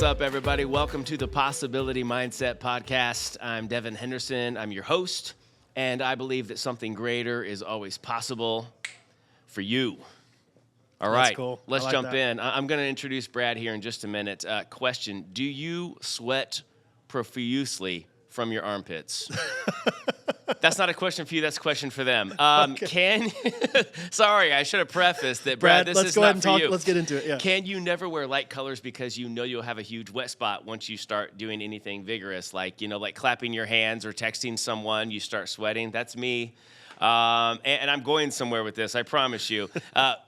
up, everybody? Welcome to the Possibility Mindset Podcast. I'm Devin Henderson. I'm your host, and I believe that something greater is always possible for you. All right, cool. Let's like jump that. in. I'm going to introduce Brad here in just a minute. Question, do you sweat profusely from your armpits? That's not a question for you. That's a question for them. Okay. Sorry, I should have prefaced that, Brad, this let's is go not ahead and for talk. you. Let's get into it. Yeah. Can you never wear light colors because you know you'll have a huge wet spot once you start doing anything vigorous, like clapping your hands or texting someone, you start sweating? That's me. And I'm going somewhere with this, I promise you.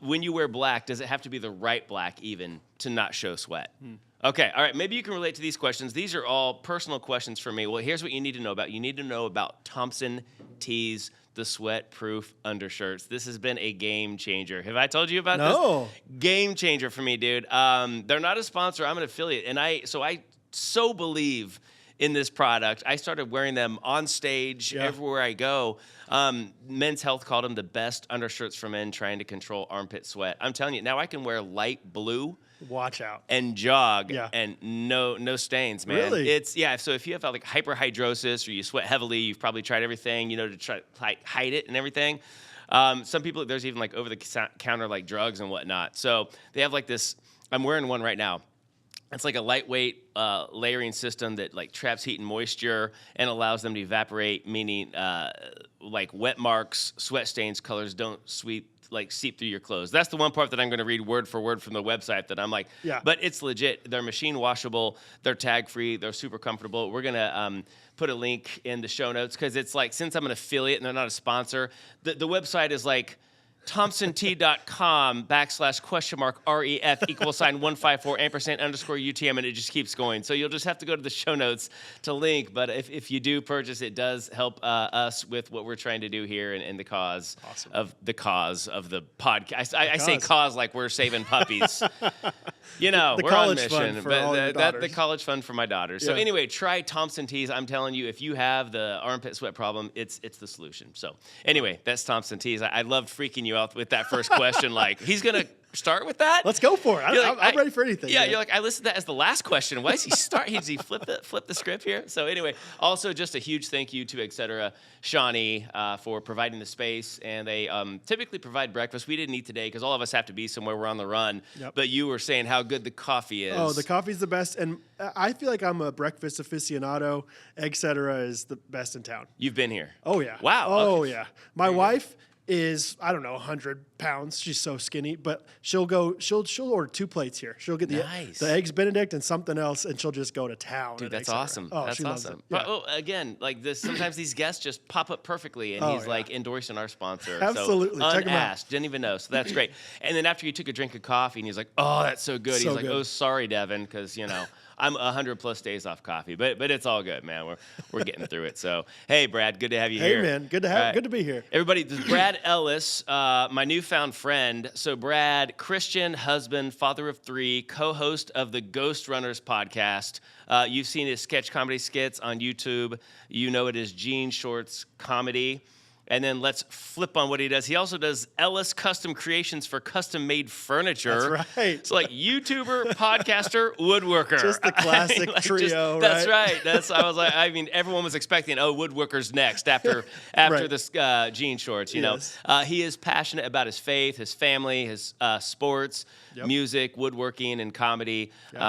When you wear black, does it have to be the right black even to not show sweat? Okay, all right, maybe you can relate to these questions. These are all personal questions for me. Well, here's what you need to know about. You need to know about Thompson Tees, the sweat-proof undershirts. This has been a game changer. Have I told you about No. this? Game changer for me, dude. They're not a sponsor. I'm an affiliate, and I so believe in this product. I started wearing them on stage everywhere I go. Men's Health called them the best undershirts for men trying to control armpit sweat. I'm telling you, now I can wear light blue. Watch out. And jog and no stains, man. Really? So if you have like hyperhidrosis or you sweat heavily, you've probably tried everything, to try to hide it and everything. Some people, there's even like over the counter like drugs and whatnot. So they have like this, I'm wearing one right now. It's like a lightweight layering system that like traps heat and moisture and allows them to evaporate, meaning like wet marks, sweat stains, colors don't seep through your clothes. That's the one part that I'm going to read word for word from the website that I'm like, but it's legit. They're machine washable. They're tag free. They're super comfortable. We're going to put a link in the show notes because it's like, since I'm an affiliate and they're not a sponsor, the website is like ThompsonT.com/?ref=154 and it just keeps going. So you'll just have to go to the show notes to link. But if you do purchase, it does help us with what we're trying to do here and the cause of the podcast. I say cause like we're saving puppies. We're on mission. The college fund for my daughters. So anyway, try Thompson Tees. I'm telling you, if you have the armpit sweat problem, it's the solution. So anyway, that's Thompson Tees. I loved freaking you out with that first question. Like, he's going to start with that? Let's go for it. I'm ready for anything. Yeah, man. you're like, I listed that as the last question. Why does he start? Does he flip the script here? So anyway, also just a huge thank you to Etc. Shawnee for providing the space. And they typically provide breakfast. We didn't eat today because all of us have to be somewhere. We're on the run. Yep. But you were saying how good the coffee is. Oh, the coffee's the best. And I feel like I'm a breakfast aficionado. Etc. is the best in town. You've been here? Oh, yeah. Wow. Oh, okay. yeah. My wife is, 100 pounds. She's so skinny, but she'll order 2 plates here. She'll get the Eggs Benedict and something else, and she'll just go to town. Dude, that's awesome. Oh, that's awesome. Yeah. But, again, like this, sometimes these guests just pop up perfectly, and he's like endorsing our sponsor. Absolutely. So, check him out. unasked, didn't even know. So that's great. And then after you took a drink of coffee, and he's like, "Oh, that's so good." He's like, "Oh, sorry, Devin, because I'm 100+ days off coffee, but it's all good, man. We're getting through it." So, hey, Brad, good to have you here. Hey, man, good to be here. Everybody, this is Brad Ellis, my newfound friend. So, Brad, Christian, husband, father of 3, co-host of the Ghostrunners Podcast. You've seen his sketch comedy skits on YouTube. You know it is Jean Shorts Comedy. And then let's flip on what he does. He also does Ellis Custom Creations for custom-made furniture. That's right. So, like, YouTuber, podcaster, woodworker. Just the classic trio, That's right. I was like, everyone was expecting, woodworker's next after this Jean Shorts, you know. He is passionate about his faith, his family, his sports, music, woodworking, and comedy. Yep.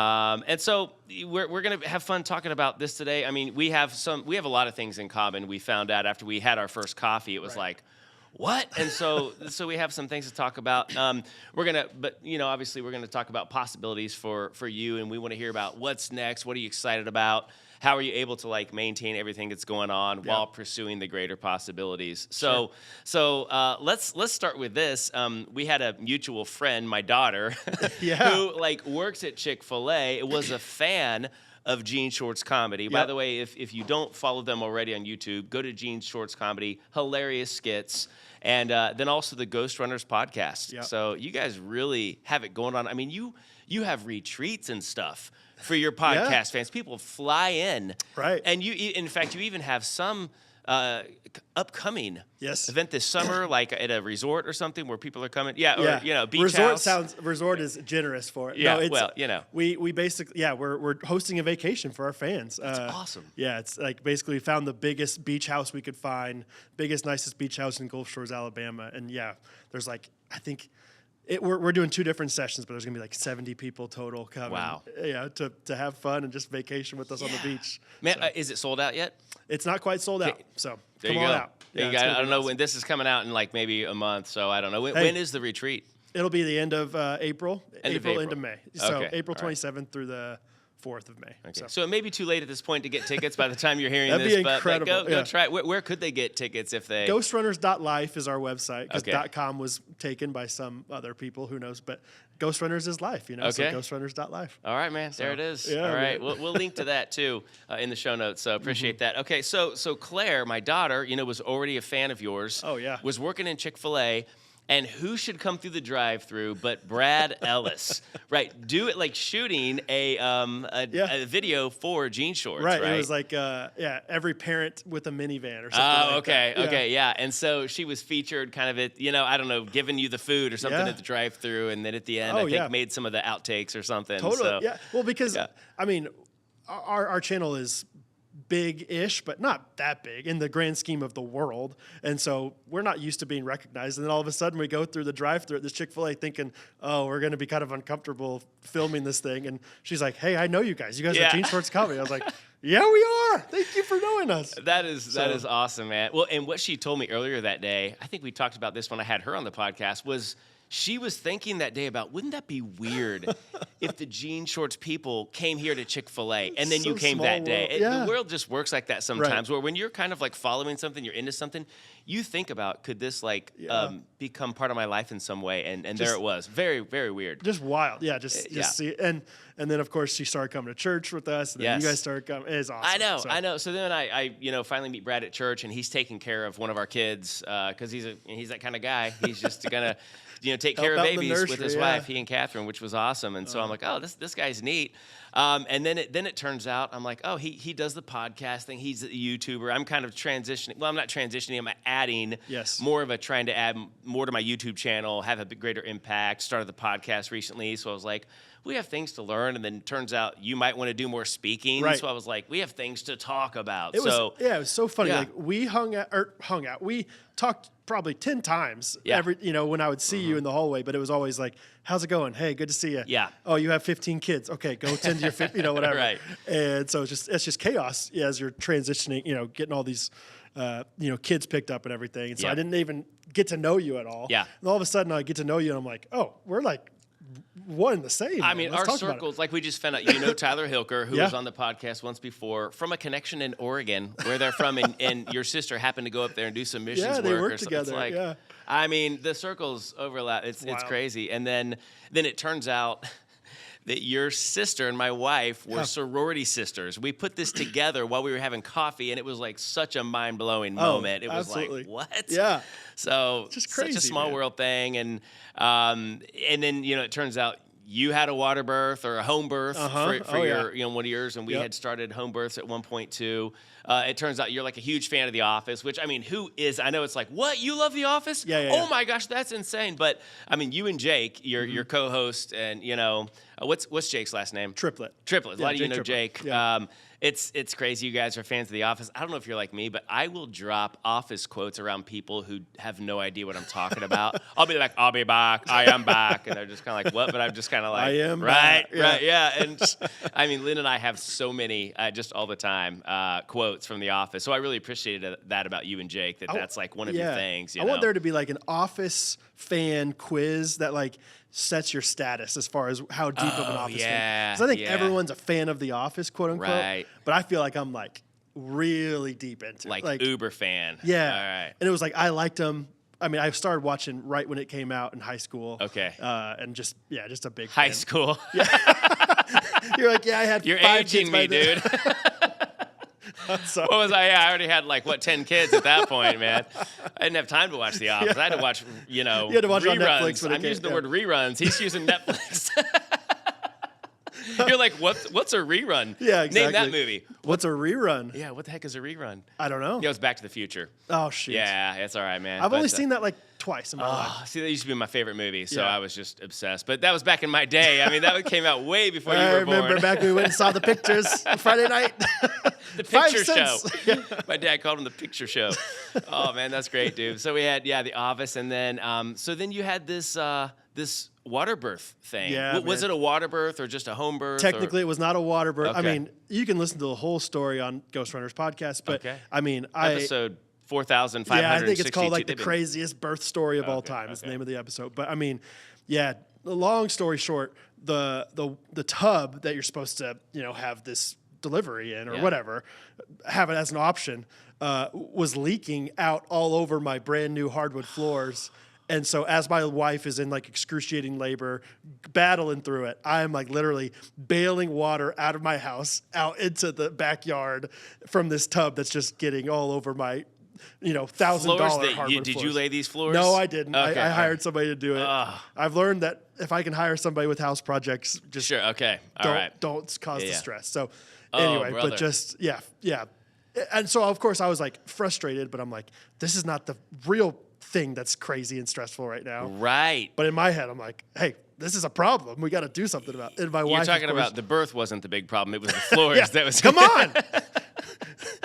And so we're going to have fun talking about this today. I mean, we have a lot of things in common. We found out after we had our first coffee. It was like, what? And so we have some things to talk about. Obviously we're gonna talk about possibilities for you, and we want to hear about what's next. What are you excited about? How are you able to let's going on while pursuing the greater possibilities? So let's start with this. We had a mutual friend, my daughter, who works at Chick-fil-A. It was a fan of Jean Shorts Comedy. By the way, if you don't follow them already on YouTube, go to Jean Shorts Comedy. Hilarious skits. And then also the Ghostrunners Podcast. Yep. So you guys really have it going on. I mean, you have retreats and stuff for your podcast fans. People fly in. Right. And in fact, you even have some upcoming Yes. event this summer, like at a resort or something where people are coming. Yeah. Or, beach house. Resort is generous for it. Yeah, No, we basically, we're hosting a vacation for our fans. That's awesome. Yeah, it's like basically we found the biggest beach house we could find, biggest, nicest beach house in Gulf Shores, Alabama. And there's like, I think we're doing 2 different sessions, but there's going to be like 70 people total coming. Wow. Yeah, to have fun and just vacation with us on the beach. Man, is it sold out yet? It's not quite sold out, so there come you on go. out. There you go. I don't know when this is coming out in like maybe a month, so I don't know. When is the retreat? It'll be the end of April. April into May. So Okay. April 27th through the 4th of May. Okay. So it may be too late at this point to get tickets by the time you're hearing That'd this. be incredible. But go try it. Where could they get tickets if they... Ghostrunners.life is our website because Okay. .com was taken by some other people, who knows. But Ghostrunners is life, so Okay. Ghostrunners.life. All right, man. There it is. Yeah, All right. We'll link to that, too, in the show notes. So appreciate that. Okay, so Claire, my daughter, was already a fan of yours. Oh, yeah. Was working in Chick-fil-A. And who should come through the drive-through but Brad Ellis, right? Do it like shooting a video for Jean Shorts, right? It was like every parent with a minivan or something. Okay, yeah. And so she was featured kind of at I don't know, giving you the food or something at the drive-through, and then at the end, I think made some of the outtakes or something. Totally, so, yeah. Well, because I mean, our channel is big-ish, but not that big in the grand scheme of the world. And so we're not used to being recognized. And then all of a sudden we go through the drive-thru at this Chick-fil-A thinking, oh, we're going to be kind of uncomfortable filming this thing. And she's like, hey, I know you guys. You guys are Jean Shorts Comedy. I was like, yeah, we are. Thank you for knowing us. That is awesome, man. Well, and what she told me earlier that day, I think we talked about this when I had her on the podcast, was she was thinking that day about, wouldn't that be weird if the Jean Shorts people came here to Chick-fil-A and then you came that day? The world just works like that sometimes, where when you're kind of like following something, you're into something, you think about, could this become part of my life in some way? And there it was. Very, very weird. Just wild. Yeah, just see it. And then, of course, she started coming to church with us. And then you guys started coming. It is awesome. I know. So then I finally meet Brad at church, and he's taking care of one of our kids because he's that kind of guy. He's just going to... take care of babies with his wife, he and Catherine, which was awesome. And so I'm like, oh, this guy's neat. And then it turns out, I'm like, oh, he does the podcast thing. He's a YouTuber. I'm kind of transitioning. Well, I'm not transitioning. I'm adding more of trying to add more to my YouTube channel, have a greater impact. Started the podcast recently. So I was like, we have things to learn. And then it turns out you might want to do more speaking. Right. So I was like, we have things to talk about. It was so funny. Yeah. Like we hung out. We talked probably 10 times when I would see you in the hallway, but it was always like, how's it going? Hey, good to see you. Yeah. Oh, you have 15 kids. Okay, go tend to your whatever. Right. And so it's just chaos as you're transitioning, getting all these kids picked up and everything. And so I didn't even get to know you at all. Yeah. And all of a sudden I get to know you and I'm like, oh, we're like one and the same. I mean, our circles, like we just found out, Tyler Hilker, who was on the podcast once before, from a connection in Oregon, where they're from, and your sister happened to go up there and do some missions work. Yeah, they work or together. It's like, I mean, the circles overlap. It's crazy. And then it turns out that your sister and my wife were sorority sisters. We put this together while we were having coffee, and it was like such a mind-blowing moment. It was like, what? Yeah. So just crazy, such a small world thing. And then, it turns out you had a water birth or a home birth for your one of yours, and we had started home births at one point too. It turns out you're like a huge fan of The Office, which, I mean, I know it's like, what? You love The Office? Yeah. My gosh, that's insane. But, I mean, you and Jake, your co-host, and, what's Jake's last name? Triplet. A lot of you know Triplet. Jake. Yeah. It's crazy. You guys are fans of The Office. I don't know if you're like me, but I will drop Office quotes around people who have no idea what I'm talking about. I'll be like, I'll be back. I am back. And they're just kind of like, what? But I'm just kind of like, I am right, back. right, yeah. And I mean, Lynn and I have so many, just all the time, quotes from The Office. So I really appreciated that about you and Jake, that's like one of your things. I want there to be like an Office fan quiz that like sets your status as far as how deep of an Office fan. Because I think everyone's a fan of The Office, quote unquote. Right. But I feel like I'm like really deep into it. Like uber fan. Yeah. All right. And it was like I liked them. I mean, I started watching right when it came out in high school. Okay. And just a big high fan. school. Yeah. You're like, I had You're 5 aging kids me, dude. So, what was I? Yeah, I already had 10 kids at that point, man. I didn't have time to watch The Office. I had to watch, you had to watch reruns. on Netflix. I'm using the word reruns. He's using Netflix. You're like, what's a rerun? Yeah, exactly. Name that movie. What's a rerun? Yeah, what the heck is a rerun? I don't know. Yeah, it was Back to the Future. Oh, shoot. Yeah, it's all right, man. I've only seen that like twice in my life. See, that used to be my favorite movie, so I was just obsessed. But that was back in my day. I mean, that came out way before you were born. I remember back when we went and saw the pictures Friday night. The picture show. My dad called him the picture show. Oh, man, that's great, dude. So we had, The Office, and then, so then you had this water birth thing. Yeah, was it a water birth or just a home birth? Technically, it was not a water birth. Okay. I mean, you can listen to the whole story on Ghostrunners Podcast, but I mean, episode 4,562. Yeah, I think it's called like the craziest birth story of all time. Is the name of the episode. But I mean, the long story short, the tub that you're supposed to have this delivery in or whatever, have it as an option, was leaking out all over my brand new hardwood floors. And so as my wife is in like excruciating labor, battling through it, I'm like literally bailing water out of my house, out into the backyard from this tub that's just getting all over my, $1,000 hardwood floors. Did you lay these floors? No, I didn't. Okay, I hired somebody to do it. I've learned that if I can hire somebody with house projects, just don't cause the stress. So anyway, but just, yeah. And so, of course, I was like frustrated, but I'm like, this is not the real thing that's crazy and stressful right now. Right. But in my head, I'm like, hey, this is a problem. We got to do something about it. And my wife, you're talking about the birth wasn't the big problem. It was the floors that was. Come on.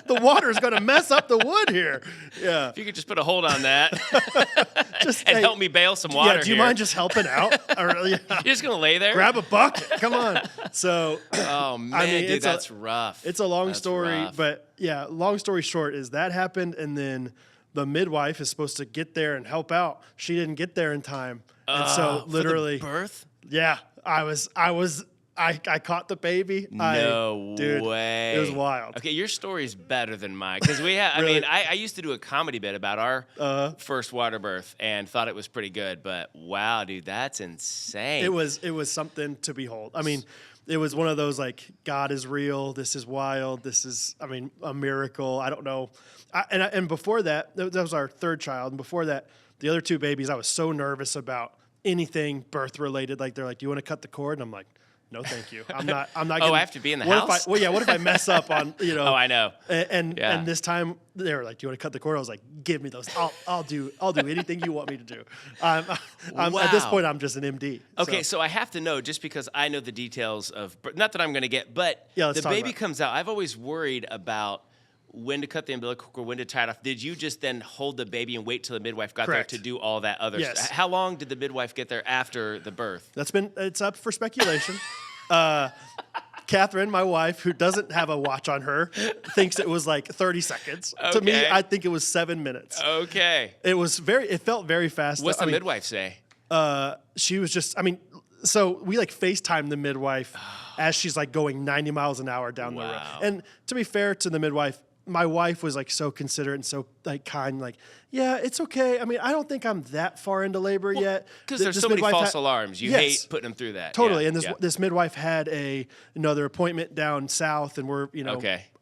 The water is going to mess up the wood here. Yeah. If you could just put a hold on that and help me bail some water. Yeah, do you mind just helping out? You're just going to lay there? Grab a bucket. Come on. So, oh, man, dude, that's rough. It's a long story, but long story short is that happened, and then the midwife is supposed to get there and help out. She didn't get there in time. And so literally for the birth? Yeah, I caught the baby. No way. It was wild. Okay, your story's better than mine because we have. Really? I used to do a comedy bit about our first water birth and thought it was pretty good. But wow, dude, that's insane. It was something to behold. I mean, it was one of those like, God is real. This is wild. This is, a miracle. I don't know. And before that was our third child. And before that, the other two babies, I was so nervous about anything birth related. Like they're like, "Do you want to cut the cord?" And I'm like, no, thank you. I'm not. Oh, I have to be in the house. What if I mess up on Oh, I know. And this time they were like, "Do you want to cut the cord?" I was like, "Give me those. I'll do anything you want me to do." At this point, I'm just an MD. Okay, so I have to know just because I know the details of. Not that I'm going to get, but the baby comes out. I've always worried about when to cut the umbilical cord, when to tie it off. Did you just then hold the baby and wait till the midwife got there to do all that other stuff? How long did the midwife get there after the birth? It's up for speculation. Catherine, my wife, who doesn't have a watch on her, thinks it was like 30 seconds. Okay. To me, I think it was 7 minutes. Okay. It felt very fast. What's the midwife say? She was just, so we like FaceTime the midwife as she's like going 90 miles an hour down the road. And to be fair to the midwife, my wife was like so considerate and so like kind, like, yeah, it's okay. I don't think I'm that far into labor yet. Because there's so many false alarms. You hate putting them through that. Totally. Yeah, and this midwife had another appointment down south, and we're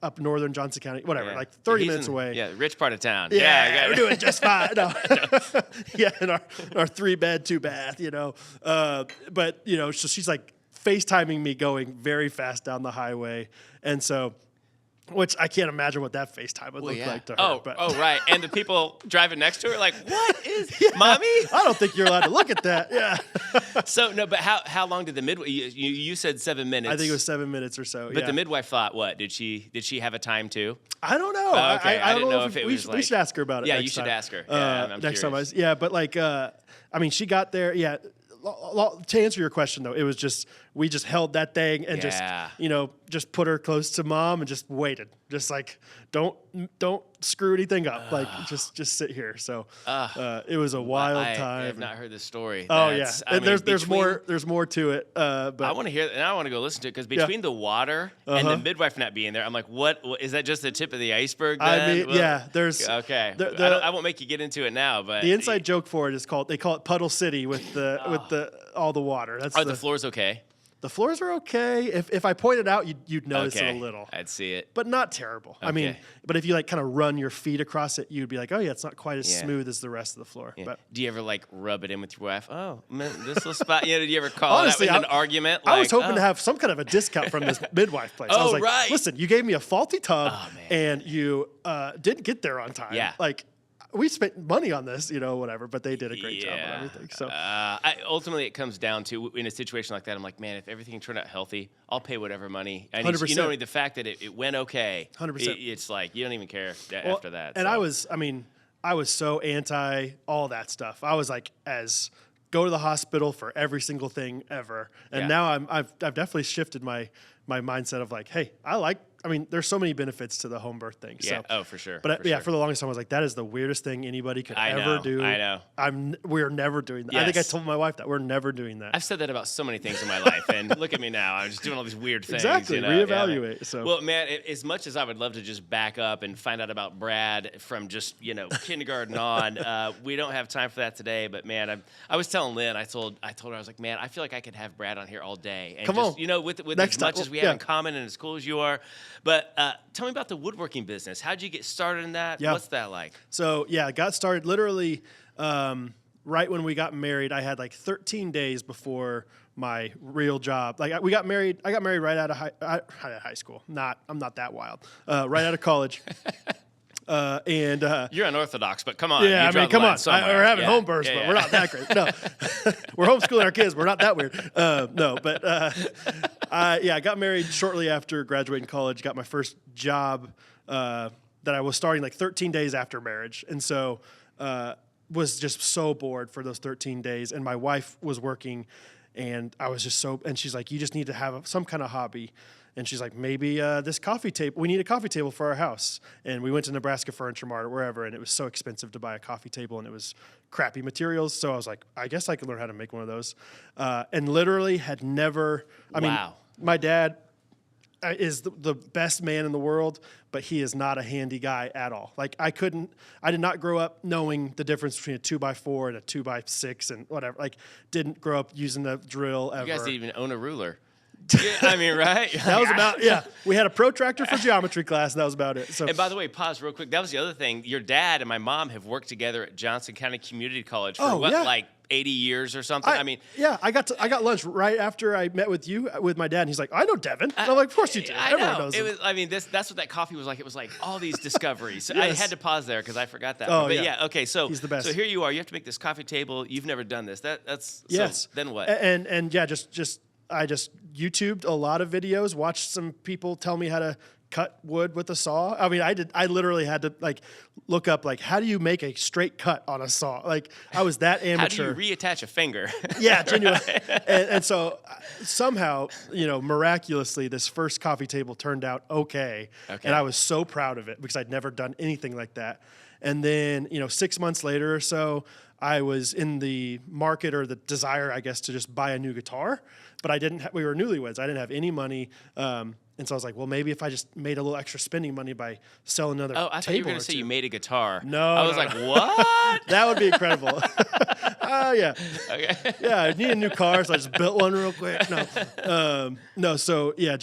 up northern Johnson County, whatever, like 30 minutes away. Yeah, rich part of town. Yeah, we're doing just fine. No. Yeah, in our 3-bed, 2-bath, but so she's like FaceTiming me going very fast down the highway, and so. Which I can't imagine what that FaceTime would look like to her. Oh, right. And the people driving next to her like, what is, mommy? I don't think you're allowed to look at that. Yeah. So, no, but how long did the midwife, you said 7 minutes. I think it was 7 minutes or so. But the midwife thought what? Did she have a time too? I don't know. Okay. I don't know if it was we should ask her about it. Yeah, you should ask her. Yeah, I'm next curious. time. But like, she got there. Yeah. To answer your question, though, it was just we just held that thing and just put her close to mom and just waited, just like don't screw anything up, like just sit here. So it was a wild time. I have not heard this story. There's more to it. But I want to hear it, and I want to go listen to it because between the water and the midwife not being there, I'm like, what is that? Just the tip of the iceberg? Then? There's okay. I won't make you get into it now, but the inside joke for it is they call it Puddle City with all the water. Are the floors okay? The floors are okay. If I pointed out, you'd notice it a little. I'd see it. But not terrible. Okay. I mean, but if you like kind of run your feet across it, you'd be like, oh yeah, it's not quite as smooth as the rest of the floor. Yeah. But do you ever like rub it in with your wife? Oh, man, this little spot. You know, did you ever call honestly, it out in an argument? I was hoping to have some kind of a discount from this midwife place. I was like, right. Listen, you gave me a faulty tub and you didn't get there on time. Yeah. Like, we spent money on this, whatever, but they did a great job on everything. So ultimately, it comes down to, in a situation like that, I'm like, man, if everything turned out healthy, I'll pay whatever money. I need, 100%. The fact that it went okay, 100%. It's like you don't even care after that. And so. I was so anti all that stuff. I was like, go to the hospital for every single thing ever. And now I've definitely shifted my mindset of like, hey, there's so many benefits to the home birth thing. Yeah. So, For sure. But for the longest time, I was like, that is the weirdest thing anybody could ever do. I know. We're never doing that. Yes. I think I told my wife that we're never doing that. I've said that about so many things in my life, and look at me now. I'm just doing all these weird things. Exactly. Reevaluate. Yeah. So. Well, man, as much as I would love to just back up and find out about Brad from just kindergarten on, we don't have time for that today. But man, I was telling Lynn, I told her I was like, man, I feel like I could have Brad on here all day, and Come just, on. With Next as much time. as we have in common and as cool as you are. But tell me about the woodworking business. How'd you get started in that? Yeah. What's that like? So I got started literally right when we got married. I had like 13 days before my real job. Like I got married right out of high school. I'm not that wild. Right out of college. You're unorthodox, but come on. Yeah, come on. We're having home births, but we're not that great. No, we're homeschooling our kids. We're not that weird. No, but I got married shortly after graduating college. Got my first job that I was starting like 13 days after marriage, and so was just so bored for those 13 days. And my wife was working, and I was just and she's like, you just need to have some kind of hobby. And she's like, maybe this coffee table. We need a coffee table for our house. And we went to Nebraska Furniture Mart or wherever, and it was so expensive to buy a coffee table, and it was crappy materials. So I was like, I guess I could learn how to make one of those. And literally had never. I mean, my dad is the best man in the world, but he is not a handy guy at all. Like I did not grow up knowing the difference between a 2x4 and a 2x6 and whatever. Like didn't grow up using the drill ever. You guys didn't even own a ruler. Yeah, I mean, right? That was about, we had a protractor for geometry class, and that was about it. So. And by the way, pause real quick. That was the other thing. Your dad and my mom have worked together at Johnson County Community College for like 80 years or something? I got lunch right after I met with my dad, and he's like, I know Devin. And I'm like, of course you do. Everyone knows him. That's what that coffee was like. It was like all these discoveries. Yes. I had to pause there because I forgot that. Oh, okay. So he's the best. So here you are. You have to make this coffee table. You've never done this. That's yes. So then what? I just YouTubed a lot of videos, watched some people tell me how to cut wood with a saw. I mean, I literally had to like look up like how do you make a straight cut on a saw? Like I was that amateur. How do you reattach a finger? Yeah, genuinely. and so somehow, miraculously, this first coffee table turned out okay. And I was so proud of it because I'd never done anything like that. And then, 6 months later or so, I was in the market or the desire, I guess, to just buy a new guitar. But we were newlyweds. I didn't have any money. And so I was like, well, maybe if I just made a little extra spending money by selling another table. Oh, I thought you were going to say you made a guitar. No. I was like, what? That would be incredible. Yeah. Okay. Yeah, I need a new car, so I just built one real quick. No. So, yeah,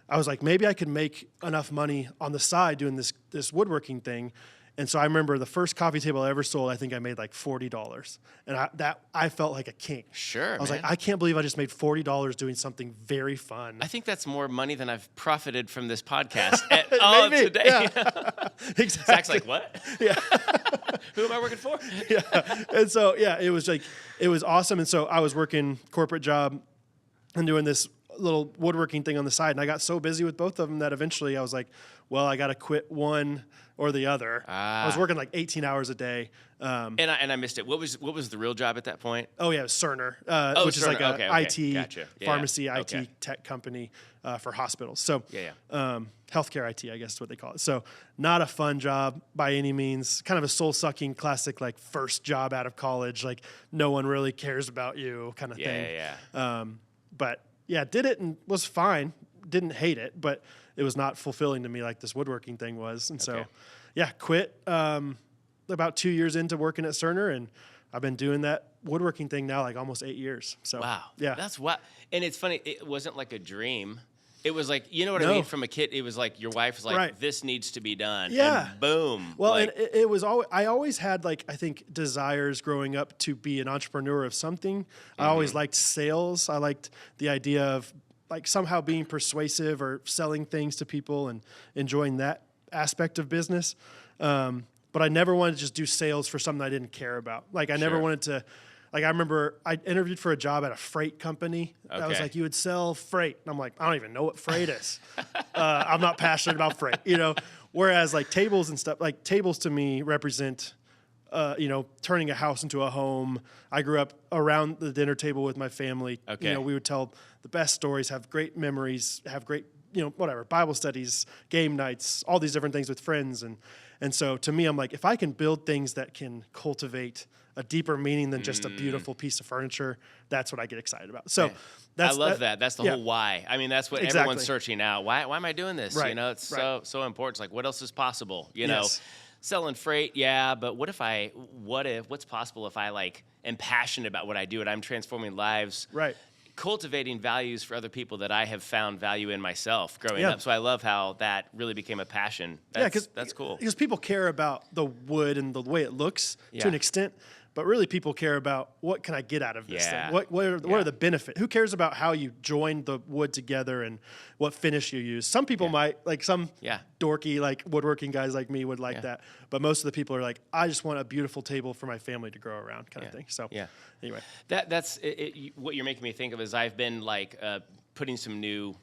I was like, maybe I could make enough money on the side doing this woodworking thing. And so I remember the first coffee table I ever sold, I think I made like $40. And I felt like a king. Sure, I was like, I can't believe I just made $40 doing something very fun. I think that's more money than I've profited from this podcast at all of today. Yeah. Exactly. Zach's like, what? Yeah. Who am I working for? Yeah. And so, it was awesome. And so I was working corporate job and doing this little woodworking thing on the side. And I got so busy with both of them that eventually I was like, well, I got to quit one or the other. I was working like 18 hours a day. And I missed it. What was the real job at that point? Oh, yeah, it was Cerner, which is like a IT, pharmacy IT tech company for hospitals. So healthcare IT, I guess is what they call it. So not a fun job by any means. Kind of a soul-sucking classic like first job out of college. Like no one really cares about you kind of thing. But yeah, did it and was fine. Didn't hate it, but it was not fulfilling to me like this woodworking thing was. And so, quit about 2 years into working at Cerner, and I've been doing that woodworking thing now like almost 8 years. So wow. yeah, That's what. And it's funny. It wasn't like a dream. It was like, you know what I No. mean? From a kid, it was like your wife was like, Right. this needs to be done. Yeah. And boom. Well, like, and it was always, I always had like, I think desires growing up to be an entrepreneur of something. I always liked sales. I liked the idea of like somehow being persuasive or selling things to people and enjoying that aspect of business. But I never wanted to just do sales for something I didn't care about. Like I never Sure. wanted to, like I remember I interviewed for a job at a freight company. I was Okay. like, you would sell freight. And I'm like, I don't even know what freight is. I'm not passionate about freight, you know? Whereas like tables and stuff, like tables to me represent, you know, turning a house into a home. I grew up around the dinner table with my family. Okay. You know, we would tell the best stories, have great memories, have great, you know, whatever, Bible studies, game nights, all these different things with friends. And so to me, I'm like, if I can build things that can cultivate a deeper meaning than just a beautiful piece of furniture, that's what I get excited about. So I love that. That's the whole why. I mean, that's what Exactly. everyone's searching out. Why am I doing this? Right. You know, it's Right. so important. It's like, what else is possible? You Yes. know, selling freight, yeah, but what's possible if I like am passionate about what I do and I'm transforming lives, Right. cultivating values for other people that I have found value in myself growing Yeah. up. So I love how that really became a passion. That's cool. Because people care about the wood and the way it looks to an Yeah. extent, but really people care about what can I get out of this Yeah. thing? What Yeah. are the benefits? Who cares about how you join the wood together and what finish you use? Some people might, like some Yeah. dorky like woodworking guys like me would like Yeah. that, but most of the people are like, I just want a beautiful table for my family to grow around kind of Yeah. thing. So Yeah. anyway. That's what you're making me think of is I've been like putting some new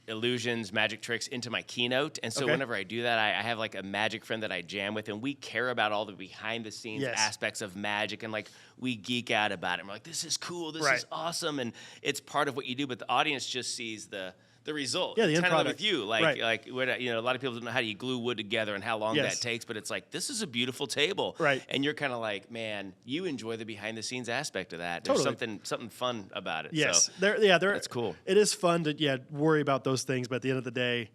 illusions, magic tricks into my keynote. And so Okay. whenever I do that, I have like a magic friend that I jam with, and we care about all the behind the scenes Yes. aspects of magic, and like we geek out about it. And we're like, this is cool, this Right. is awesome, and it's part of what you do, but the audience just sees the result. Yeah, the It's end kind of like product. with you, like Right. what, you know, a lot of people don't know how do you glue wood together and how long Yes. that takes, but it's like this is a beautiful table, Right. And you're kind of like, man, you enjoy the behind the scenes aspect of that. There's Totally. something fun about it. Yes, So, that's cool. It is fun to worry about those things, but at the end of the day,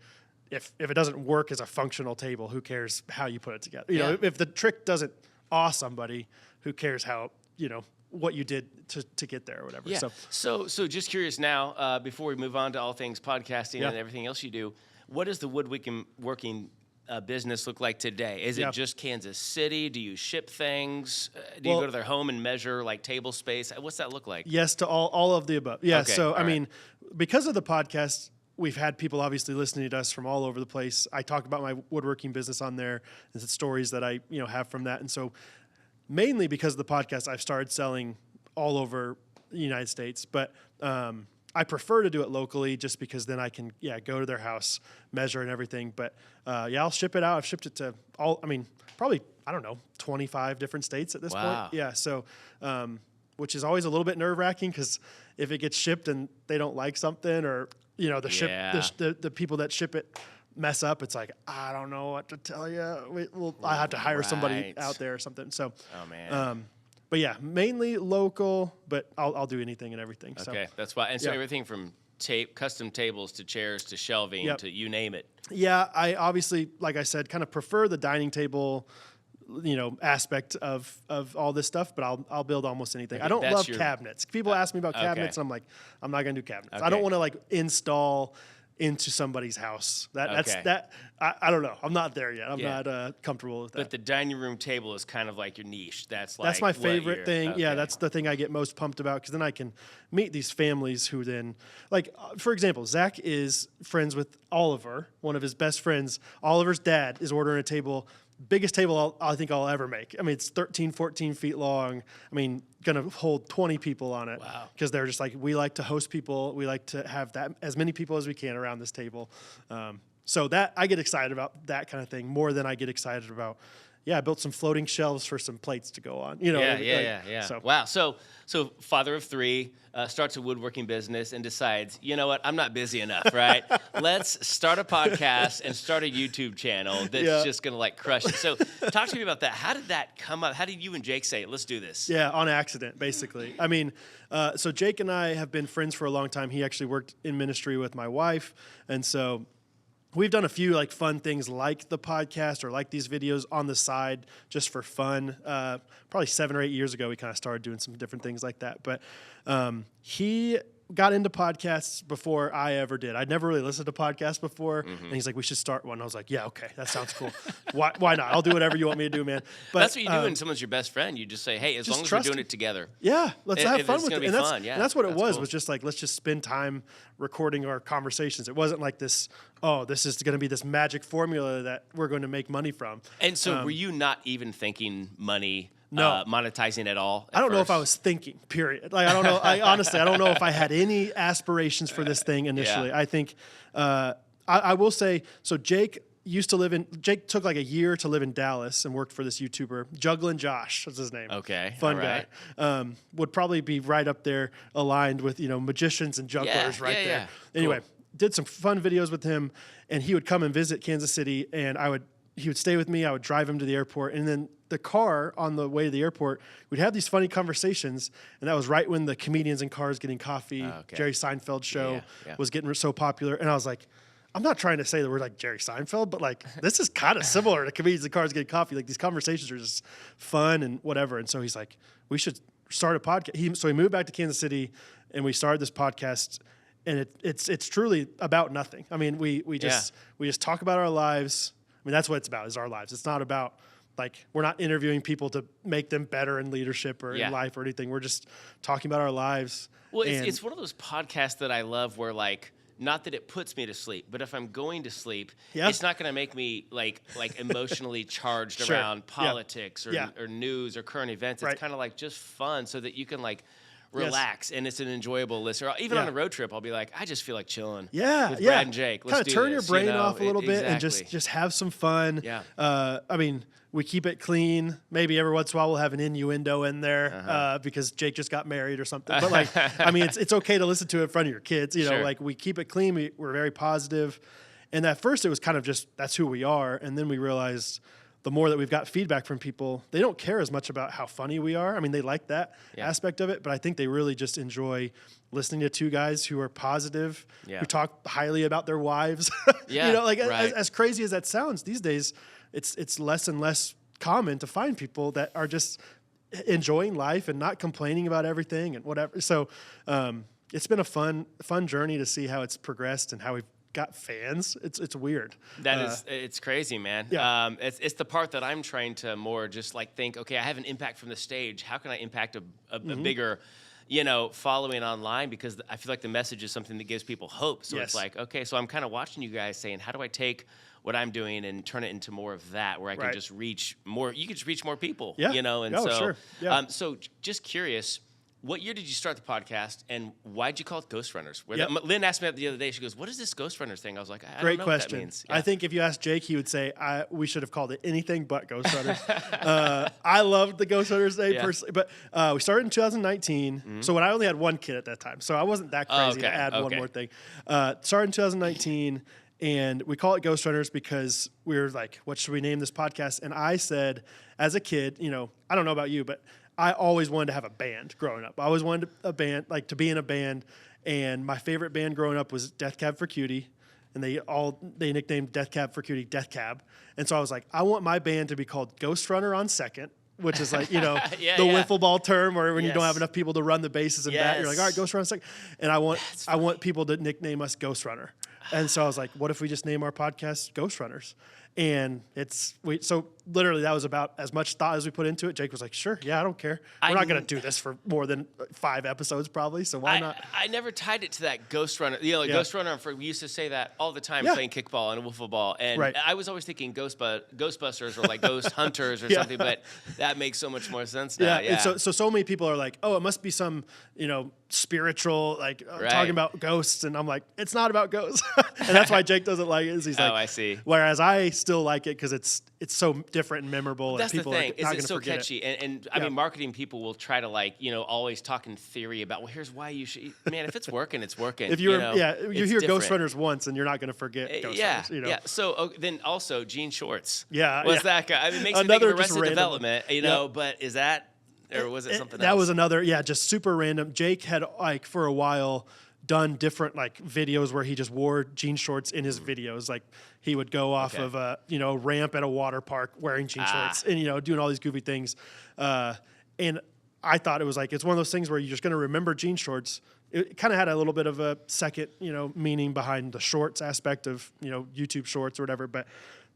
if it doesn't work as a functional table, who cares how you put it together? You know, Yeah. if the trick doesn't awe somebody, who cares how what you did to get there or whatever. Yeah. So just curious now, before we move on to all things podcasting Yeah. and everything else you do, what does the woodworking business look like today? Is Yeah. it just Kansas City? Do you ship things? Do you Well- go to their home and measure like table space? What's that look like? Yes to all of the above. Yeah. Okay, So all I right. mean, because of the podcast, we've had people obviously listening to us from all over the place. I talk about my woodworking business on there and the stories that I have from that, and so mainly because of the podcast, I've started selling all over the United States, but I prefer to do it locally just because then I can go to their house, measure and everything. But I'll ship it out. I've shipped it to probably 25 different states at this Wow. point. Yeah, so which is always a little bit nerve wracking because if it gets shipped and they don't like something, or the people that ship it mess up, it's like, I don't know what to tell you. I have to hire somebody Right. out there or something. So, Oh man. but yeah, mainly local, but I'll do anything and everything. So. Okay, that's why. And so yeah. everything from custom tables to chairs to shelving Yep. to you name it. Yeah, I obviously, like I said, kind of prefer the dining table, aspect of all this stuff, but I'll build almost anything. I don't That's love your- cabinets. People ask me about cabinets, and I'm like, I'm not gonna do cabinets. I don't want to like install into somebody's house. Okay. I don't know. I'm not there yet. I'm Yeah. not comfortable with that. But the dining room table is kind of like your niche. That's That's my what favorite you're- thing. Yeah, okay. that's the thing I get most pumped about because then I can meet these families who then, like, for example, Zack is friends with Oliver, one of his best friends. Oliver's dad is ordering a table, biggest table I think I'll ever make. I mean, it's 13, 14 feet long. I mean, going to hold 20 people on it. Wow. Because they're just like, we like to host people. We like to have that as many people as we can around this table. So that I get excited about that kind of thing more than I get excited about. Yeah, I built some floating shelves for some plates to go on. Yeah. So. Wow. So father of three starts a woodworking business and decides, you know what, I'm not busy enough, right? Let's start a podcast and start a YouTube channel that's just gonna like crush it. So talk to me about that. How did that come up? How did you and Jake say, let's do this? Yeah, on accident, basically. I mean, so Jake and I have been friends for a long time. He actually worked in ministry with my wife, and so we've done a few like fun things like the podcast or like these videos on the side just for fun. Probably 7 or 8 years ago, we kind of started doing some different things like that. But he got into podcasts before I ever did. I'd never really listened to podcasts before. And he's like, we should start one. I was like, yeah, okay, that sounds cool. Why not? I'll do whatever you want me to do, man. But that's what you do when someone's your best friend. You just say, hey, as long as we're doing it together. Yeah, let's have fun with it. And that's what it was just like, let's just spend time recording our conversations. It wasn't like this, this is going to be this magic formula that we're going to make money from. And so were you not even thinking money? No. Monetizing at all? I don't know if I was thinking, period. Like, I don't know. Honestly, I don't know if I had any aspirations for this thing initially. I think, I will say, so Jake took like a year to live in Dallas and worked for this YouTuber. Jugglin' Josh was his name. Okay. Fun guy. Would probably be right up there aligned with, magicians and jugglers there. Yeah. Anyway, did some fun videos with him, and he would come and visit Kansas City, and he would stay with me. I would drive him to the airport, and then the car on the way to the airport, we'd have these funny conversations, and that was right when the Comedians in Cars Getting Coffee, Jerry Seinfeld show was getting so popular, and I was like, I'm not trying to say that we're like Jerry Seinfeld, but like this is kind of similar to Comedians in Cars Getting Coffee. Like these conversations are just fun and whatever, and so he's like, we should start a podcast. So he moved back to Kansas City, and we started this podcast, and it's truly about nothing. I mean, we just talk about our lives. I mean, that's what it's about, is our lives. It's not about, like, we're not interviewing people to make them better in leadership or in life or anything. We're just talking about our lives. Well, it's one of those podcasts that I love where, like, not that it puts me to sleep, but if I'm going to sleep, it's not going to make me, like emotionally charged around politics or news or current events. It's kind of like just fun so that you can, like, relax, and it's an enjoyable listen. Or even on a road trip, I'll be like, I just feel like chilling with Brad and Jake. Let's kind of turn your brain off a little bit and exactly. just have some fun. Yeah. I mean, we keep it clean. Maybe every once in a while we'll have an innuendo in there because Jake just got married or something. But like, I mean, it's okay to listen to it in front of your kids. You know, like we keep it clean. We're very positive. And at first it was kind of just, that's who we are. And then we realized the more that we've got feedback from people, they don't care as much about how funny we are. I mean, they like that aspect of it, but I think they really just enjoy listening to two guys who are positive, who talk highly about their wives. You know, like as crazy as that sounds, these days, it's less and less common to find people that are just enjoying life and not complaining about everything and whatever. So it's been a fun journey to see how it's progressed and how we've got fans. It's weird. It's crazy, man. It's the part that I'm trying to more just like think, okay, I have an impact from the stage. How can I impact a bigger, following online? Because I feel like the message is something that gives people hope. So it's like, okay, so I'm kind of watching you guys saying, how do I take what I'm doing and turn it into more of that, where I can just reach more, you can just reach more people, so just curious, what year did you start the podcast, and why did you call it Ghostrunners? Lynn asked me that the other day. She goes, what is this Ghostrunners thing? I was like, I don't know what that means. I think if you asked Jake, he would say, we should have called it anything but Ghostrunners. I loved the Ghostrunners name personally, but we started in 2019. So when I only had one kid at that time, so I wasn't that crazy to add one more thing. Started in 2019, and we call it Ghostrunners because we were like, what should we name this podcast? And I said, as a kid, I don't know about you, but I always wanted to have a band growing up. I always wanted a band, like to be in a band. And my favorite band growing up was Death Cab for Cutie. And they nicknamed Death Cab for Cutie Death Cab. And so I was like, I want my band to be called Ghostrunner on Second, which is like, the wiffle ball term, or when you don't have enough people to run the bases and bat, you're like, all right, Ghostrunner on Second. And I want people to nickname us Ghostrunner. And so I was like, what if we just name our podcast Ghostrunners? And so literally that was about as much thought as we put into it. Jake was like, sure, I don't care. We're not going to do this for more than 5 episodes probably, so why not? I never tied it to that Ghostrunner. Ghostrunner, we used to say that all the time playing kickball and wiffle ball. And I was always thinking Ghostbusters or like Ghost Hunters or something, but that makes so much more sense now. And so many people are like, oh, it must be some, spiritual, talking about ghosts. And I'm like, it's not about ghosts. And that's why Jake doesn't like it. He's like, I see. Whereas I still like it because it's so different and memorable. That's and people the thing. Are not it's so catchy. And I mean, marketing people will try to always talk in theory about, well, here's why you should. Man, if it's working, it's working. If you hear Ghostrunners once, and you're not going to forget Ghostrunners. Yeah. So then also Jean Shorts. Was that guy? I mean, it makes me think of Arrested Development. But is that, or was it something else? That was another. Yeah, just super random. Jake had for a while done different like videos where he just wore jean shorts in his videos. Like he would go off of a ramp at a water park wearing jean shorts and doing all these goofy things. And I thought it was like it's one of those things where you're just going to remember jean shorts. It kind of had a little bit of a second meaning behind the shorts aspect of YouTube shorts or whatever, but.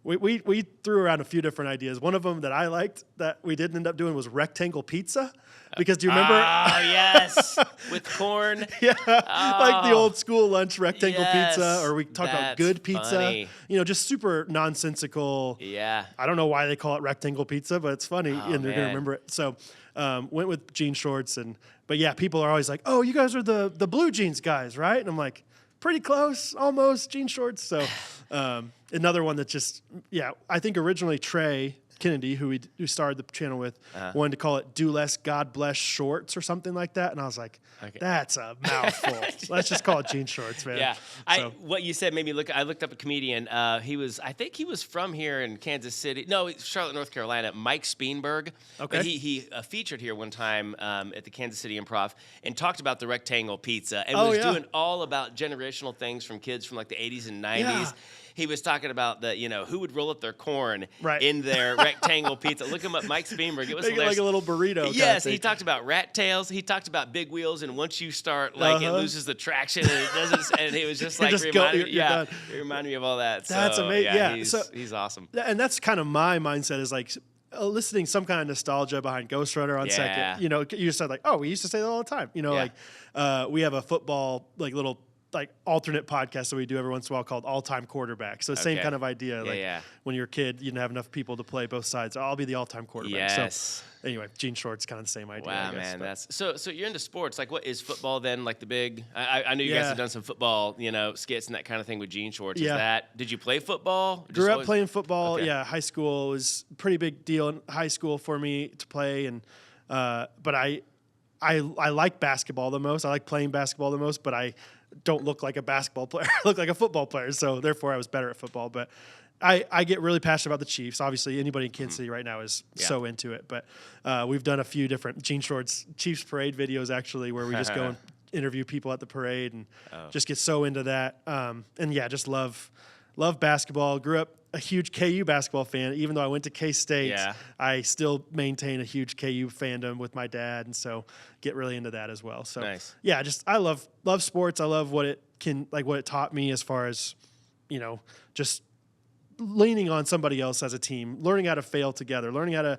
We threw around a few different ideas. One of them that I liked that we didn't end up doing was rectangle pizza. Because do you remember? Oh, yes. With corn. Yeah. Like the old school lunch rectangle pizza. Or we talked about good pizza. Funny. Just super nonsensical. Yeah. I don't know why they call it rectangle pizza, but it's funny. And they're going to remember it. So went with jean shorts. But yeah, people are always like, oh, you guys are the blue jeans guys, right? And I'm like, pretty close, almost, jean shorts. So another one that just, I think originally Trey Kennedy, who started the channel with, wanted to call it Do Less, God Bless Shorts or something like that. And I was like, that's a mouthful. Let's just call it jean shorts, man. Yeah. What you said made me look. I looked up a comedian. I think he was from here in Kansas City. No, Charlotte, North Carolina. Mike Speenberg. Okay. But he featured here one time at the Kansas City Improv and talked about the rectangle pizza and was doing all about generational things from kids from like the 80s and 90s. Yeah. He was talking about who would roll up their corn in their rectangle pizza. Look him up, Mike Speenberg. It was Make it like a little burrito. Yes, he talked about rat tails. He talked about big wheels, and once you start, it loses the traction, and it doesn't. And he was just like, it reminded me of all that. That's amazing. Yeah, he's awesome. And that's kind of my mindset is like eliciting some kind of nostalgia behind Ghostrunner on second. You just said like, oh, we used to say that all the time. We have a football little alternate podcast that we do every once in a while called All-Time Quarterback. So same kind of idea. When you're a kid, you didn't have enough people to play both sides. I'll be the all-time quarterback. Yes. So anyway, jean shorts, kind of the same idea. Wow, man. That's so you're into sports. Like, what is football then? Like the big, I know you guys have done some football, skits and that kind of thing with jean shorts. Did you play football? Grew up playing football. Okay. Yeah. High school was a pretty big deal in high school for me to play. And, but I like basketball the most. I like playing basketball the most, but I don't look like a basketball player. I look like a football player. So therefore I was better at football, but I get really passionate about the Chiefs. Obviously anybody in Kansas City right now is so into it, but we've done a few different jean shorts Chiefs parade videos actually, where we just go and interview people at the parade and just get so into that. And just love basketball. Grew up a huge KU basketball fan. Even though I went to K-State, I still maintain a huge KU fandom with my dad, and so get really into that as well. So nice. I love sports. I love what it taught me as far as, just leaning on somebody else as a team, learning how to fail together, learning how to,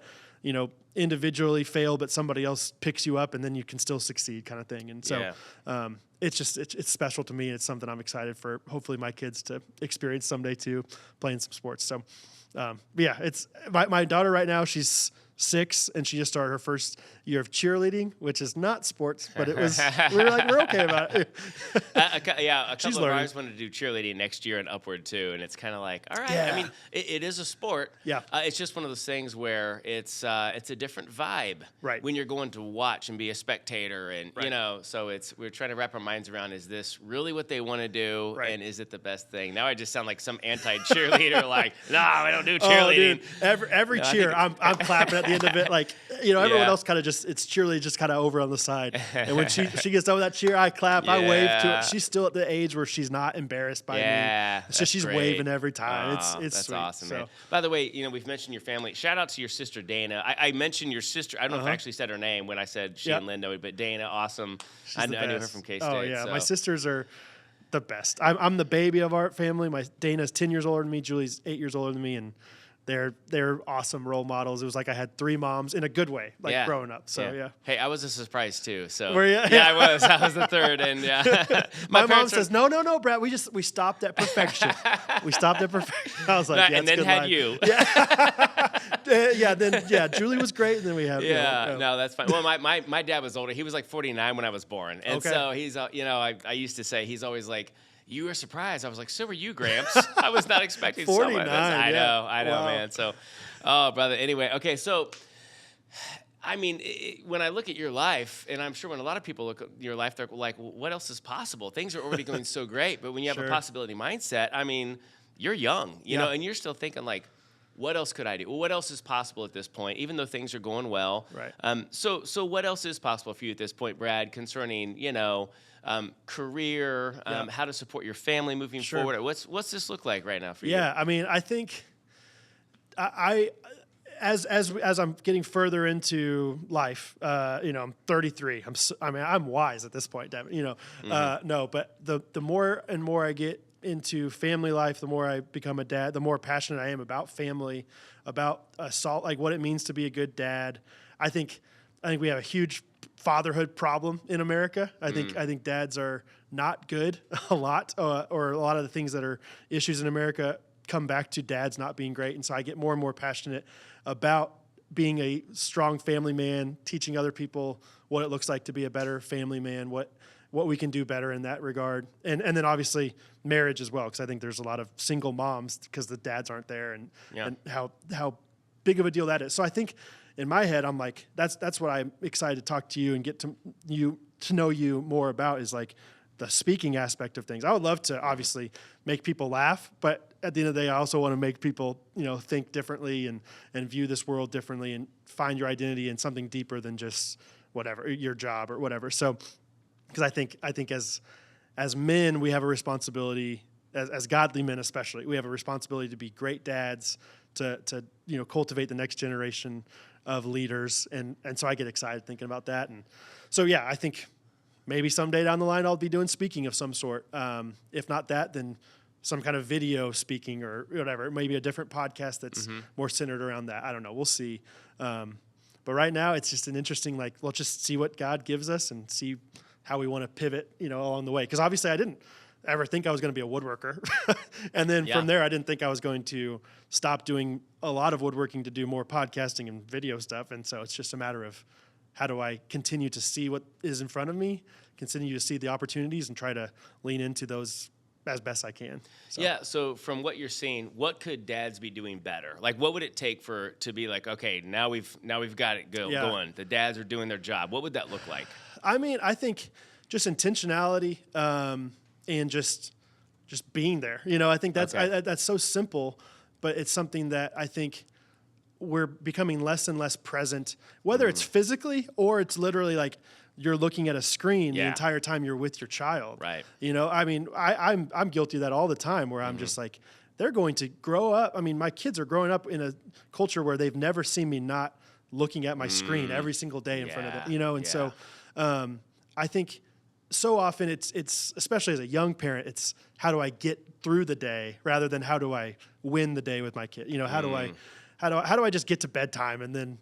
individually fail, but somebody else picks you up and then you can still succeed kind of thing. And so it's special to me. It's something I'm excited for hopefully my kids to experience someday too, playing some sports. So it's my daughter right now, she's 6 and she just started her first year of cheerleading, which is not sports, but it was, we're okay about it. A couple of ours wanted to do cheerleading next year and upward too. And it's kind of like, all right, I mean, it is a sport. Yeah. It's just one of those things where it's a different vibe when you're going to watch and be a spectator. And, so we're trying to wrap our minds around, is this really what they want to do? And is it the best thing? Now I just sound like some anti-cheerleader, like, no, I don't do cheerleading. Oh, dude. Every cheer, I'm clapping at the end of it. Like, everyone else kind of it's cheerleading just kind of over on the side. And when she gets done with that cheer, I clap, I wave to it. She's still at the age where she's not embarrassed by me. So she's waving every time. It's that's sweet. Awesome, man. By the way, we've mentioned your family. Shout out to your sister, Dana. I mentioned your sister. I don't know if I actually said her name when I said she and Lindo, but Dana, awesome. I knew her from K-State. Oh, yeah. So. My sisters are the best. I'm the baby of our family. Dana's 10 years older than me. Julie's 8 years older than me. And they're awesome role models. It was like I had 3 moms in a good way, growing up. So Hey, I was a surprise too. So were you? Yeah, I was. I was the third, and my mom says, "No, Brad. We stopped at perfection. We stopped at perfection." I was like, and then had you. Julie was great, and then we had no, that's fine. Well, my dad was older. He was like 49 when I was born, and so he's I used to say he's always like, you were surprised. I was like, so were you, Gramps. I was not expecting 49. I know, wow. Man. So, oh, brother. Anyway, okay. So, I mean, when I look at your life, and I'm sure when a lot of people look at your life, they're like, well, what else is possible? Things are already going so great. But when you have a possibility mindset, I mean, you're young, you know, and you're still thinking like, what else could I do? Well, what else is possible at this point, even though things are going well? Right. So what else is possible for you at this point, Brad, concerning, career, how to support your family moving forward? What's this look like right now for you? Yeah, I mean, I think as I'm getting further into life, I'm 33. I'm wise at this point, Devin. No, but the more and more I get into family life, the more I become a dad, the more passionate I am about family, about like what it means to be a good dad. I think we have a huge fatherhood problem in America. I think dads are not good a lot, or a lot of the things that are issues in America come back to dads not being great. And so I get more and more passionate about being a strong family man, teaching other people what it looks like to be a better family man, what we can do better in that regard. And then obviously marriage as well, because I think there's a lot of single moms because the dads aren't there, and how big of a deal that is. So I think in my head, I'm like, that's what I'm excited to talk to you and get to know you more about, is like the speaking aspect of things. I would love to obviously make people laugh, but at the end of the day, I also want to make people, think differently and view this world differently and find your identity in something deeper than just whatever, your job or whatever. So, because I think as men, we have a responsibility, as godly men especially, we have a responsibility to be great dads, to cultivate the next generation of leaders, and so I get excited thinking about that. And so I think maybe someday down the line I'll be doing speaking of some sort. If not that, then some kind of video speaking or whatever. Maybe a different podcast that's more centered around that. I don't know. We'll see. But right now it's just an interesting, let's just see what God gives us and see how we want to pivot, along the way. Because obviously I didn't ever think I was going to be a woodworker. And then from there, I didn't think I was going to stop doing a lot of woodworking to do more podcasting and video stuff. And so it's just a matter of, how do I continue to see what is in front of me, continue to see the opportunities, and try to lean into those as best I can. So. Yeah. So from what you're seeing, what could dads be doing better? Like, what would it take to be like, okay, now we've got it going. The dads are doing their job. What would that look like? I mean, I think just intentionality, and just being there. I think that's that's so simple, but it's something that I think we're becoming less and less present, whether it's physically or it's literally like you're looking at a screen the entire time you're with your child. Right. I mean, I'm guilty of that all the time, where I'm just like, they're going to grow up. I mean, my kids are growing up in a culture where they've never seen me not looking at my screen every single day in front of them, and so I think so often it's especially as a young parent, it's how do I get through the day rather than how do I win the day with my kid? How do I just get to bedtime? And then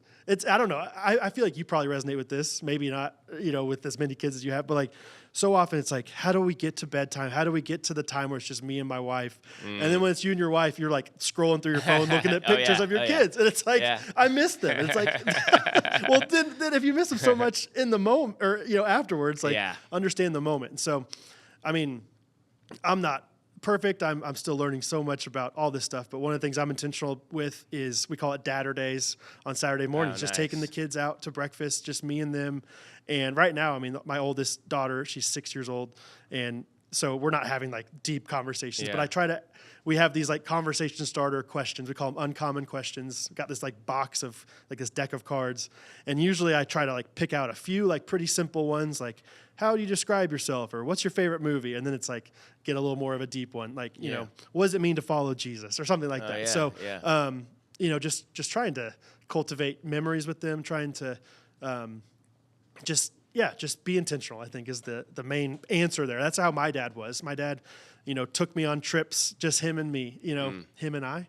I don't know. I feel like you probably resonate with this, maybe not, with as many kids as you have, but like so often it's like, how do we get to bedtime? How do we get to the time where it's just me and my wife? And then when it's you and your wife, you're like scrolling through your phone, looking at pictures of your kids. And it's like, I miss them. And it's like, well, then if you miss them so much in the moment or, afterwards, understand the moment. And so, I mean, I'm not perfect. I'm still learning so much about all this stuff. But one of the things I'm intentional with is we call it Dadurdays on Saturday mornings, just taking the kids out to breakfast, just me and them. And right now, I mean, my oldest daughter, she's 6 years old. And so we're not having like deep conversations, but we have these like conversation starter questions. We call them uncommon questions. We've got this like box of like this deck of cards. And usually I try to like pick out a few like pretty simple ones, like how do you describe yourself, or what's your favorite movie? And then it's like get a little more of a deep one, like, what does it mean to follow Jesus or something like that. So, just trying to cultivate memories with them, trying to just be intentional, I think, is the main answer there. That's how my dad was. My dad, took me on trips, just him and me, him and I.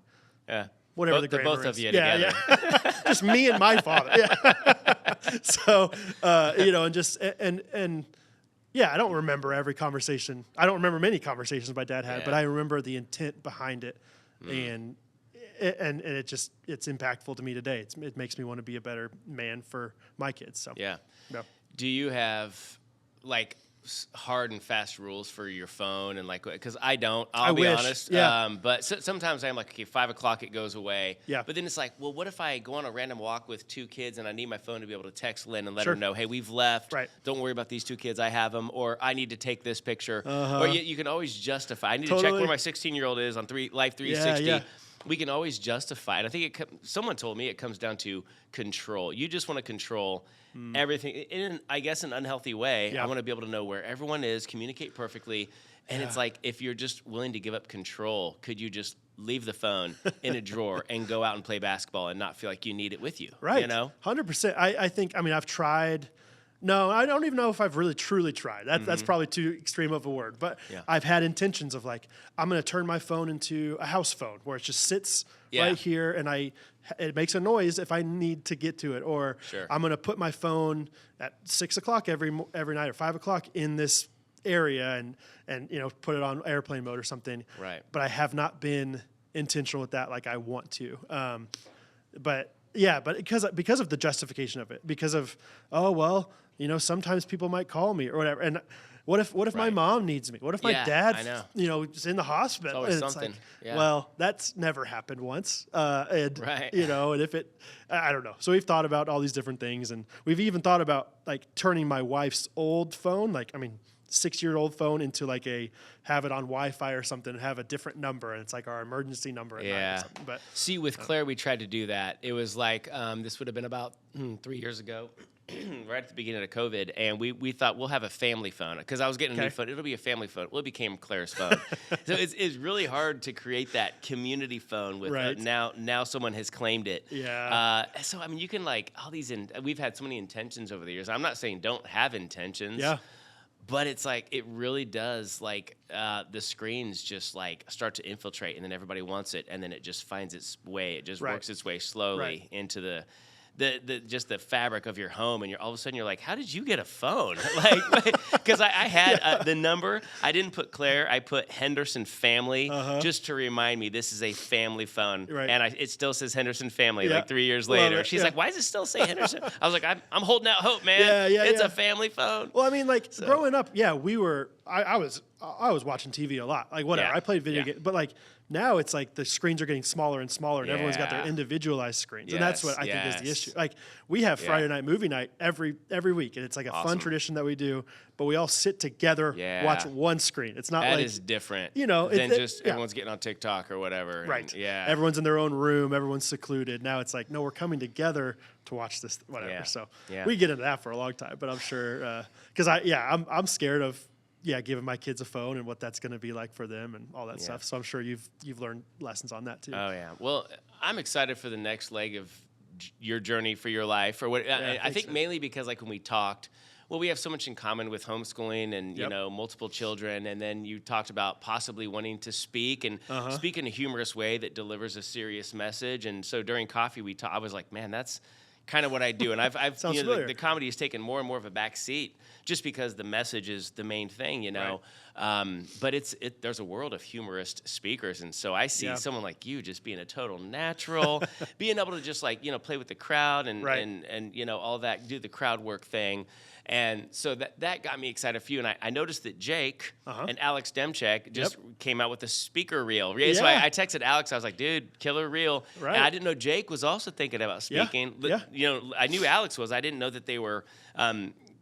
Yeah. Whatever the both of you together. Yeah. Just me and my father. Yeah. So, I don't remember every conversation. I don't remember many conversations my dad had, but I remember the intent behind it. And it's impactful to me today. It makes me want to be a better man for my kids. So yeah. Do you have like hard and fast rules for your phone and like, because I don't, I'll be honest. Yeah. But sometimes I'm like, okay, 5 o'clock, it goes away. Yeah. But then it's like, well, what if I go on a random walk with 2 kids and I need my phone to be able to text Lynn and let her know, hey, we've left. Right. Don't worry about these 2 kids. I have them. Or I need to take this picture. Or you can always justify. I need to check where my 16-year-old is on Life 360. we can always justify it. I think someone told me it comes down to control. You just want to control everything in, I guess, an unhealthy way. I want to be able to know where everyone is, communicate perfectly. And it's like, if you're just willing to give up control, could you just leave the phone in a drawer and go out and play basketball and not feel like you need it with you? Right. You know? 100%. I think, I've tried. No, I don't even know if I've really truly tried. That's probably too extreme of a word. But I've had intentions of like, I'm going to turn my phone into a house phone where it just sits right here and it makes a noise if I need to get to it. Or I'm going to put my phone at 6 o'clock every night or 5 o'clock in this area and put it on airplane mode or something. Right. But I have not been intentional with that like I want to. But because of the justification of it, because of, sometimes people might call me or whatever. And what if my mom needs me? What if my dad, is in the hospital? It's and something. It's like, well, that's never happened once. And if it, I don't know. So we've thought about all these different things, and we've even thought about like turning my wife's old phone, 6-year-old phone into like have it on Wi-Fi or something and have a different number, and it's like our emergency number at night or something. But see, with Claire, we tried to do that. It was like this would have been about 3 years ago, right at the beginning of COVID, and we thought we'll have a family phone because I was getting a new phone. It'll be a family phone. Well, it became Claire's phone. So it's really hard to create that community phone with now someone has claimed it. Yeah. So you can like all these. We've had so many intentions over the years. I'm not saying don't have intentions. Yeah. But it's like, it really does, like, the screens just, like, start to infiltrate, and then everybody wants it, and then it just finds its way. It just works its way slowly into the just the fabric of your home, and all of a sudden you're like, how did you get a phone? Because I had the number. I didn't put Claire. I put Henderson family just to remind me this is a family phone. Right. And it still says Henderson family like 3 years later. She's like, why does it still say Henderson? I was like, I'm holding out hope, man. It's a family phone. Well, growing up, we were, I was watching TV a lot. Like whatever. I played video games, but like now it's like the screens are getting smaller and smaller, and everyone's got their individualized screens, and that's what I think is the issue. Like we have Friday night movie night every week, and it's like a fun tradition that we do. But we all sit together, watch one screen. It's not that is different, than just everyone's getting on TikTok or whatever. Right. And, everyone's in their own room. Everyone's secluded. Now it's like, no, we're coming together to watch this, whatever. Yeah. So we get into that for a long time, but I'm sure because I'm scared of. Giving my kids a phone and what that's going to be like for them and all that stuff. So I'm sure you've learned lessons on that too. Oh yeah. Well, I'm excited for the next leg of your journey for your life, or what. I think mainly because like when we talked, we have so much in common with homeschooling and multiple children, and then you talked about possibly wanting to speak and speak in a humorous way that delivers a serious message. And so during coffee, I was like, man, that's kind of what I do. And I've the comedy has taken more and more of a back seat just because the message is the main thing, but there's a world of humorist speakers. And so I see someone like you just being a total natural, being able to just like, play with the crowd and all that, do the crowd work thing. And so that got me excited for you. And I noticed that Jake and Alex Demchek just came out with a speaker reel. Yeah. So I texted Alex. I was like, dude, killer reel. Right. And I didn't know Jake was also thinking about speaking. Yeah. I knew Alex was. I didn't know that they were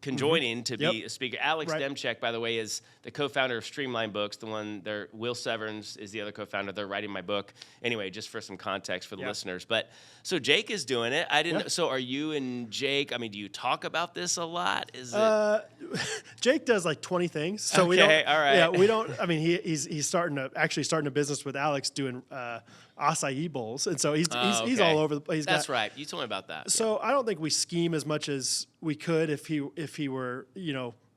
conjoining to be a speaker. Alex Demchek, by the way, is the co-founder of Streamline Books. Will Severns is the other co-founder. They're writing my book. Anyway, just for some context for the listeners. But so Jake is doing it. I didn't. So are you and Jake? Do you talk about this a lot? Is it? Jake does like 20 things. So we don't. All right. Yeah, we don't. He's starting a business with Alex doing acai bowls, and so he's all over the place. That's right. You told me about that. So I don't think we scheme as much as we could if he were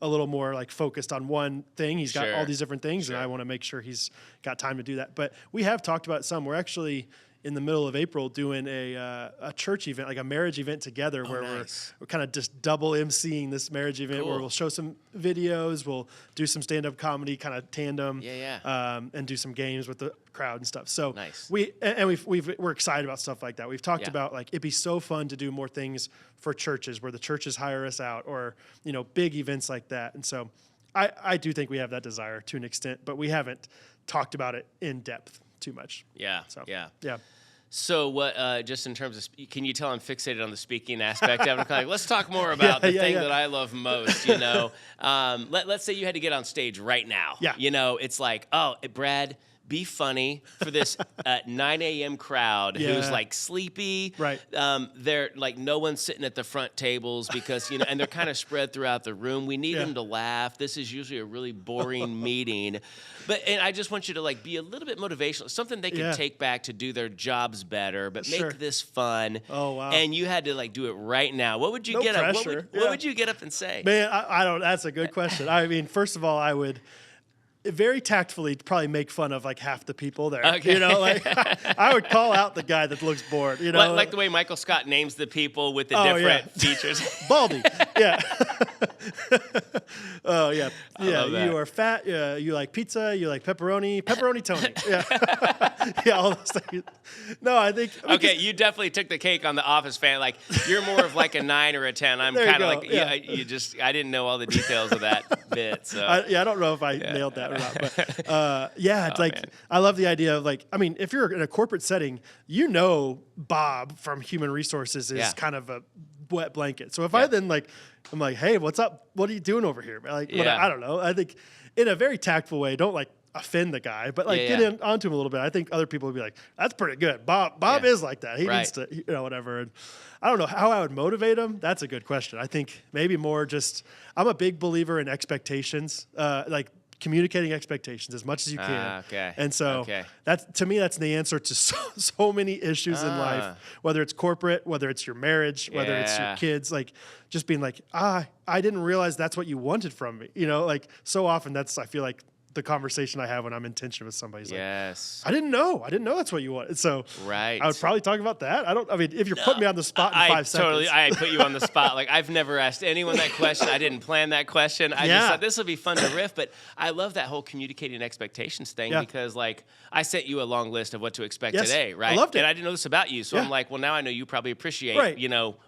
a little more like focused on one thing. He's got all these different things, and I want to make sure he's got time to do that. But we have talked about some. We're actually in the middle of April doing a church event, like a marriage event together, where we're kind of just double emceeing this marriage event where we'll show some videos, we'll do some stand-up comedy, kind of tandem, and do some games with the crowd and stuff. So we're excited about stuff like that. We've talked about like it'd be so fun to do more things for churches where the churches hire us out, or big events like that. And so I do think we have that desire to an extent, but we haven't talked about it in depth too much. Yeah. So, yeah. Yeah. So what, just in terms of, can you tell I'm fixated on the speaking aspect of it? Like, let's talk more about the thing that I love most, Let's say you had to get on stage right now. Yeah. It's like, oh, Brad, be funny for this 9 a.m. crowd who's like sleepy. Right. They're like no one's sitting at the front tables because, and they're kind of spread throughout the room. We need them to laugh. This is usually a really boring meeting. And I just want you to like be a little bit motivational, something they can take back to do their jobs better, but make this fun. Oh, wow. And you had to like do it right now. What would you get up? What would you get up and say? Man, I don't, that's a good question. I mean, first of all, I would very tactfully probably make fun of like half the people there. Okay. Like I would call out the guy that looks bored. Like the way Michael Scott names the people with the different features. Baldy. Yeah. Oh yeah. Yeah. You are fat. You like pizza. You like pepperoni. Pepperoni Tony. Yeah. Yeah. All those things. No, I think. Okay, you definitely took the cake on the Office fan. Like you're more of like a 9 or a 10. I'm kind of like I didn't know all the details of that bit. So I don't know if I nailed that or not. But it's like man. I love the idea of like, I mean, if you're in a corporate setting, Bob from Human Resources is kind of a wet blanket. So if I then like, I'm like, hey, what's up? What are you doing over here? Like, I don't know. I think in a very tactful way, don't like offend the guy, but like get onto him a little bit. I think other people would be like, that's pretty good. Bob is like that. He needs to, whatever. And I don't know how I would motivate him. That's a good question. I think maybe more just, I'm a big believer in expectations, like communicating expectations as much as you can. Okay. And so to me, that's the answer to so many issues in life, whether it's corporate, whether it's your marriage, whether it's your kids, like just being like, I didn't realize that's what you wanted from me. Like so often I feel like the conversation I have when I'm in tension with somebody. Like, I didn't know that's what you wanted. So I would probably talk about that. I mean, if you're putting me on the spot in 5 seconds. I put you on the spot. Like I've never asked anyone that question. I didn't plan that question. I just thought this would be fun to riff, but I love that whole communicating expectations thing because like I sent you a long list of what to expect today, right? I loved it. And I didn't know this about you. So I'm like, well, now I know you probably appreciate,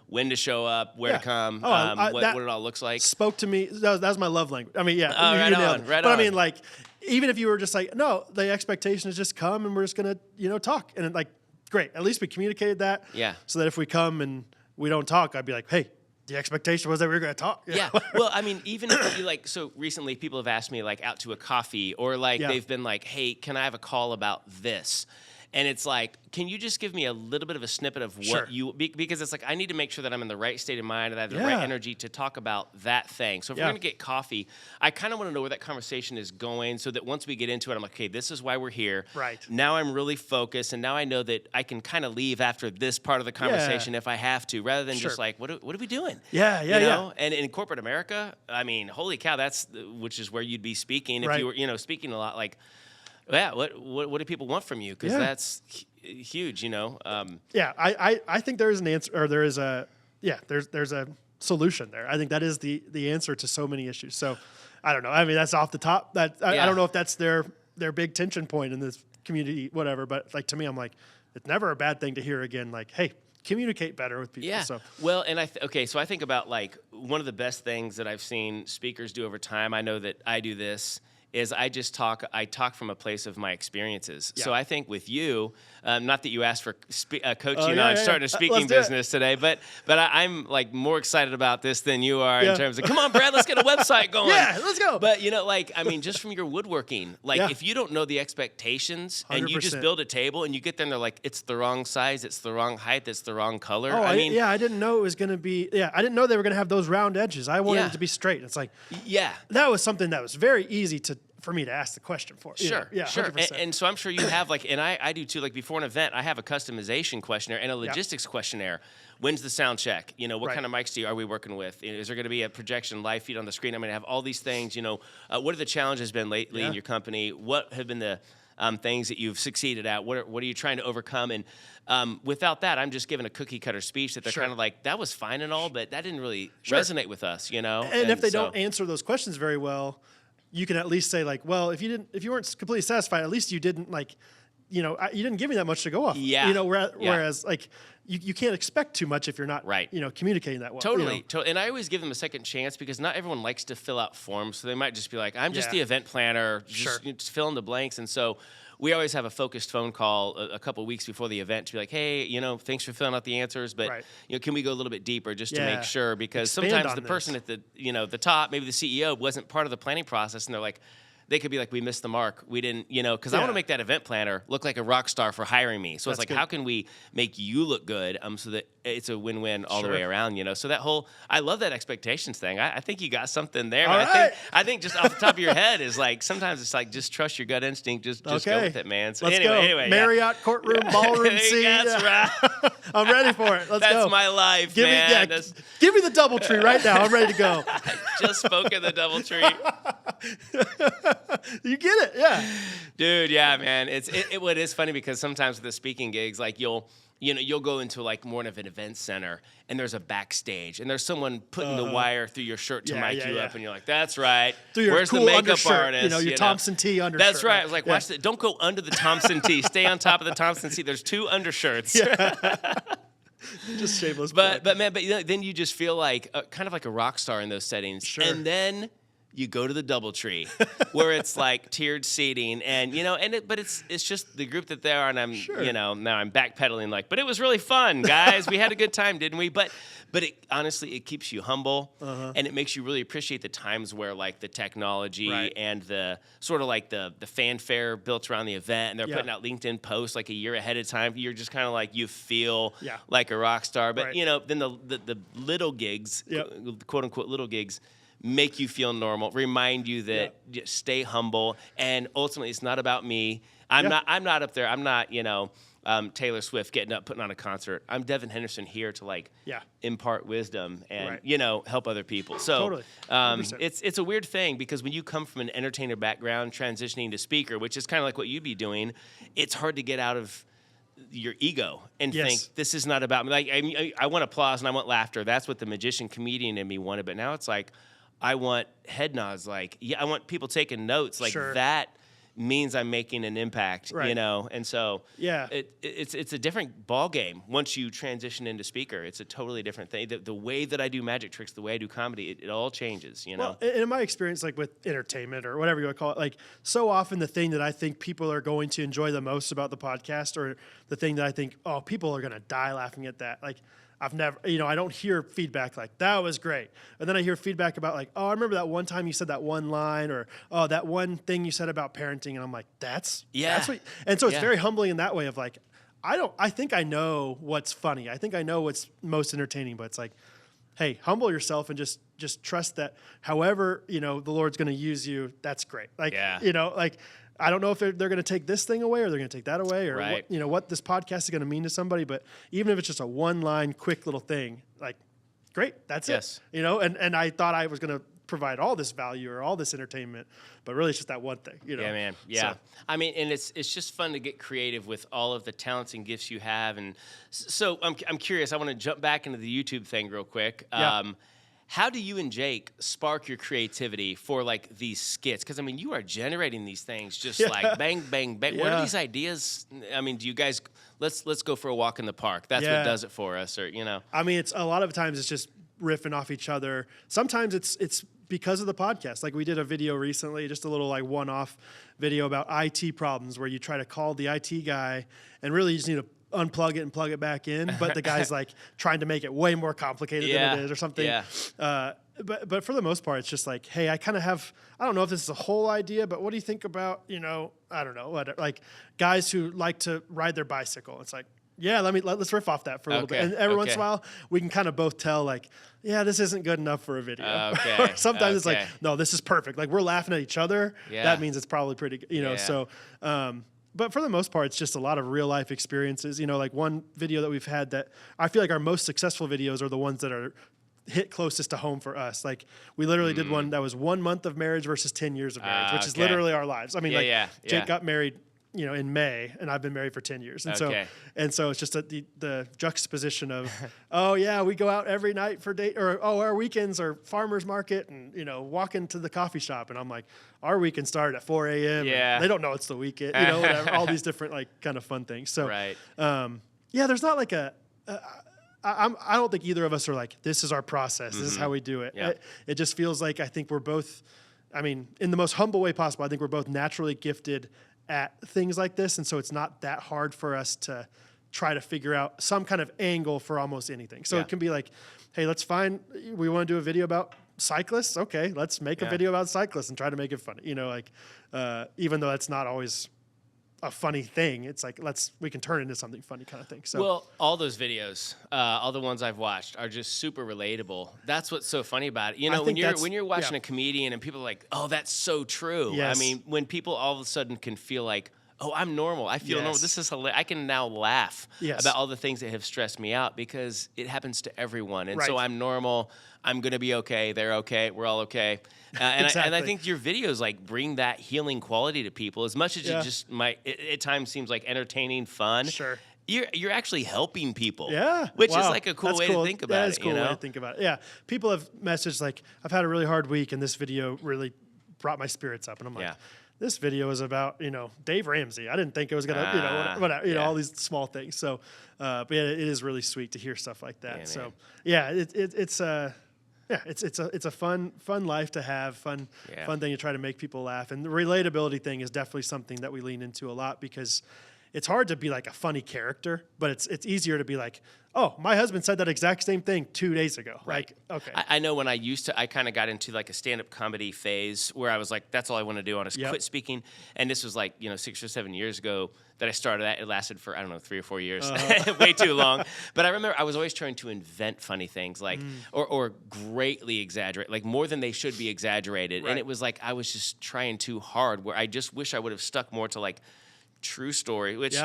when to show up, where to come, what it all looks like. Spoke to me. That was my love language. I mean, you nailed it. But I mean, like, even if you were just like, no, the expectation is just come and we're just going to, talk. And like, great. At least we communicated that. Yeah. So that if we come and we don't talk, I'd be like, hey, the expectation was that we were going to talk. Yeah. Well, I mean, even if you like, so recently people have asked me like out to a coffee or like they've been like, hey, can I have a call about this? And it's like, can you just give me a little bit of a snippet of what because it's like, I need to make sure that I'm in the right state of mind and I have the right energy to talk about that thing. So if we're going to get coffee, I kind of want to know where that conversation is going so that once we get into it, I'm like, okay, this is why we're here. Right. Now I'm really focused. And now I know that I can kind of leave after this part of the conversation if I have to, rather than just like, what are we doing? Yeah. And in corporate America, I mean, holy cow, which is where you'd be speaking if you were, speaking a lot like, what do people want from you? Because that's huge, I think there is an answer, or there's a solution there. I think that is the answer to so many issues. So I don't know. I mean, that's off the top. I don't know if that's their big tension point in this community, whatever. But like to me, I'm like, it's never a bad thing to hear again. Like, hey, communicate better with people. Yeah. So. Well, and so I think about like one of the best things that I've seen speakers do over time. I know that I do this. Is I talk from a place of my experiences. Yeah. So I think with you, not that you asked for coaching on starting a speaking business today, but I'm like more excited about this than you are in terms of, come on, Brad, let's get a website going. Yeah, let's go. But I mean, just from your woodworking, like if you don't know the expectations 100%. And you just build a table and you get there and they're like, it's the wrong size, it's the wrong height, it's the wrong color. Oh, I didn't know it was going to be, I didn't know they were going to have those round edges. I wanted it to be straight. It's like, that was something that was very easy for me to ask the question for. Sure. And so I'm sure you have and I do too, like before an event, I have a customization questionnaire and a logistics questionnaire. When's the sound check? What kind of mics are we working with? Is there going to be a projection, live feed on the screen? I'm going to have all these things, what are the challenges been lately in your company? What have been the things that you've succeeded at? What are you trying to overcome? And without that, I'm just giving a cookie cutter speech that they're kind of like, that was fine and all, but that didn't really resonate with us, And if they don't answer those questions very well, you can at least say like, well, if you weren't completely satisfied, at least you didn't you didn't give me that much to go off. Yeah. Whereas like you can't expect too much if you're not communicating that well. Totally. And I always give them a second chance because not everyone likes to fill out forms. So they might just be like, I'm just the event planner, just fill in the blanks. And so we always have a focused phone call a couple of weeks before the event to be like, hey, thanks for filling out the answers, but can we go a little bit deeper just to make sure? Because sometimes the person at the the top, maybe the CEO, wasn't part of the planning process, and they're like, they could be like, we missed the mark. We didn't, because I want to make that event planner look like a rock star for hiring me. So it's like, how can we make you look good so that it's a win-win all the way around, So that whole, I love that expectations thing. I think you got something there. I think just off the top of your head is like, sometimes it's like, just trust your gut instinct. Just go with it, man. So Let's go. Marriott courtroom, ballroom seat. That's right. I'm ready for it. Let's go. That's my life, man. Give me the DoubleTree right now. I'm ready to go. I just spoke of the DoubleTree. You get it, yeah, dude. Yeah, man. It is funny because sometimes with the speaking gigs, like you'll go into like more of an event center and there's a backstage and there's someone putting the wire through your shirt to mic you up and you're like, that's right. Where's cool the makeup undershirt, artist? Your Thompson T undershirt. That's right. I was like, watch that. Don't go under the Thompson T. Stay on top of the Thompson T. There's 2 undershirts. Just shameless. But man, then you just feel like kind of like a rock star in those settings. Sure. And then you go to the DoubleTree where it's like tiered seating and but it's just the group that they are and I'm now I'm backpedaling like, but it was really fun, guys. We had a good time, didn't we? But it honestly, it keeps you humble and it makes you really appreciate the times where like the technology and the sort of like the fanfare built around the event and they're putting out LinkedIn posts like a year ahead of time. You're just kind of like, you feel like a rock star. But then the little gigs, quote unquote little gigs, make you feel normal, remind you that just stay humble, and ultimately it's not about me. I'm not up there. I'm not, Taylor Swift getting up, putting on a concert. I'm Devin Henderson here to like impart wisdom and help other people. So it's a weird thing because when you come from an entertainer background, transitioning to speaker, which is kind of like what you'd be doing, it's hard to get out of your ego and think this is not about me. Like I want applause and I want laughter. That's what the magician comedian in me wanted. But now it's like, I want head nods, like, I want people taking notes, like that means I'm making an impact, and so it's a different ball game once you transition into speaker. It's a totally different thing. The way that I do magic tricks, the way I do comedy, it all changes, Well, in my experience, like with entertainment or whatever you want to call it, like so often the thing that I think people are going to enjoy the most about the podcast, or the thing that I think, oh, people are going to die laughing at that, like, I've never, I don't hear feedback like, that was great. And then I hear feedback about like, oh, I remember that one time you said that one line, or, oh, that one thing you said about parenting. And I'm like, that's what, and so it's very humbling in that way of like, I think I know what's funny. I think I know what's most entertaining, but it's like, hey, humble yourself and just trust that however, the Lord's going to use you. That's great. Like, like, I don't know if they're going to take this thing away or they're going to take that away, or what this podcast is going to mean to somebody. But even if it's just a one-line, quick little thing, like, great, that's it. And I thought I was going to provide all this value or all this entertainment, but really it's just that one thing. Yeah, man. Yeah. So. I mean, and it's just fun to get creative with all of the talents and gifts you have. And so I'm curious. I want to jump back into the YouTube thing real quick. How do you and Jake spark your creativity for like these skits? Because I mean, you are generating these things just like bang, bang, bang. Where are these ideas? I mean, do you guys? Let's go for a walk in the park. That's what does it for us, or I mean, it's a lot of times it's just riffing off each other. Sometimes it's because of the podcast. Like we did a video recently, just a little like one-off video about IT problems where you try to call the IT guy and really you just need to unplug it and plug it back in, but the guy's like trying to make it way more complicated than it is or something. But for the most part, it's just like, hey, I kind of have, I don't know if this is a whole idea, but what do you think about, I don't know, like guys who like to ride their bicycle? It's like, yeah, let's riff off that for a little bit. And every once in a while, we can kind of both tell like, yeah, this isn't good enough for a video. Sometimes it's like, no, this is perfect. Like we're laughing at each other. That means it's probably pretty good, so, but for the most part, it's just a lot of real life experiences. Like one video that we've had that I feel like our most successful videos are the ones that are hit closest to home for us. Like we literally did one that was 1 month of marriage versus 10 years of marriage, which is literally our lives. I mean, Jake got married, in May, and I've been married for 10 years. And so it's just the juxtaposition of, oh yeah, we go out every night for date, or our weekends are farmer's market and, walking to the coffee shop. And I'm like, our weekend started at 4 a.m. They don't know it's the weekend, whatever, all these different like kind of fun things. So, there's not like I don't think either of us are like, this is our process. This is how we do it. It just feels like, I think we're both, I mean, in the most humble way possible, I think we're both naturally gifted at things like this. And so it's not that hard for us to try to figure out some kind of angle for almost anything. So it can be like, hey, we want to do a video about cyclists. Okay, let's make a video about cyclists and try to make it funny. Like even though that's not always a funny thing, it's like we can turn it into something funny kind of thing. So well, all those videos, all the ones I've watched are just super relatable. That's what's so funny about it. When you're watching a comedian and people are like, "Oh, that's so true." Yes. I mean, when people all of a sudden can feel like, "Oh, I'm normal. I feel normal. This is hilarious." I can now laugh about all the things that have stressed me out because it happens to everyone. And so I'm normal. I'm going to be okay. They're okay. We're all okay. And I think your videos like bring that healing quality to people as much as it just at times seems like entertaining, fun. Sure. You're actually helping people. Yeah. Which is like a cool way to think about it. That is a cool way to think about it. Yeah. People have messaged like, I've had a really hard week and this video really brought my spirits up. And I'm like, this video is about, Dave Ramsey. I didn't think it was going to, all these small things. So, but yeah, it is really sweet to hear stuff like that. It's a fun life to have, fun thing to try to make people laugh. And the relatability thing is definitely something that we lean into a lot because it's hard to be like a funny character, but it's easier to be like, oh, my husband said that exact same thing 2 days ago. Right. Like, okay. I know when I kind of got into like a stand-up comedy phase where I was like, that's all I want to do. I want to quit speaking. And this was like, 6 or 7 years ago that I started that. It lasted for, 3 or 4 years, way too long. But I remember I was always trying to invent funny things like, or greatly exaggerate, like more than they should be exaggerated. Right. And it was like, I was just trying too hard where I just wish I would have stuck more to like true story, which,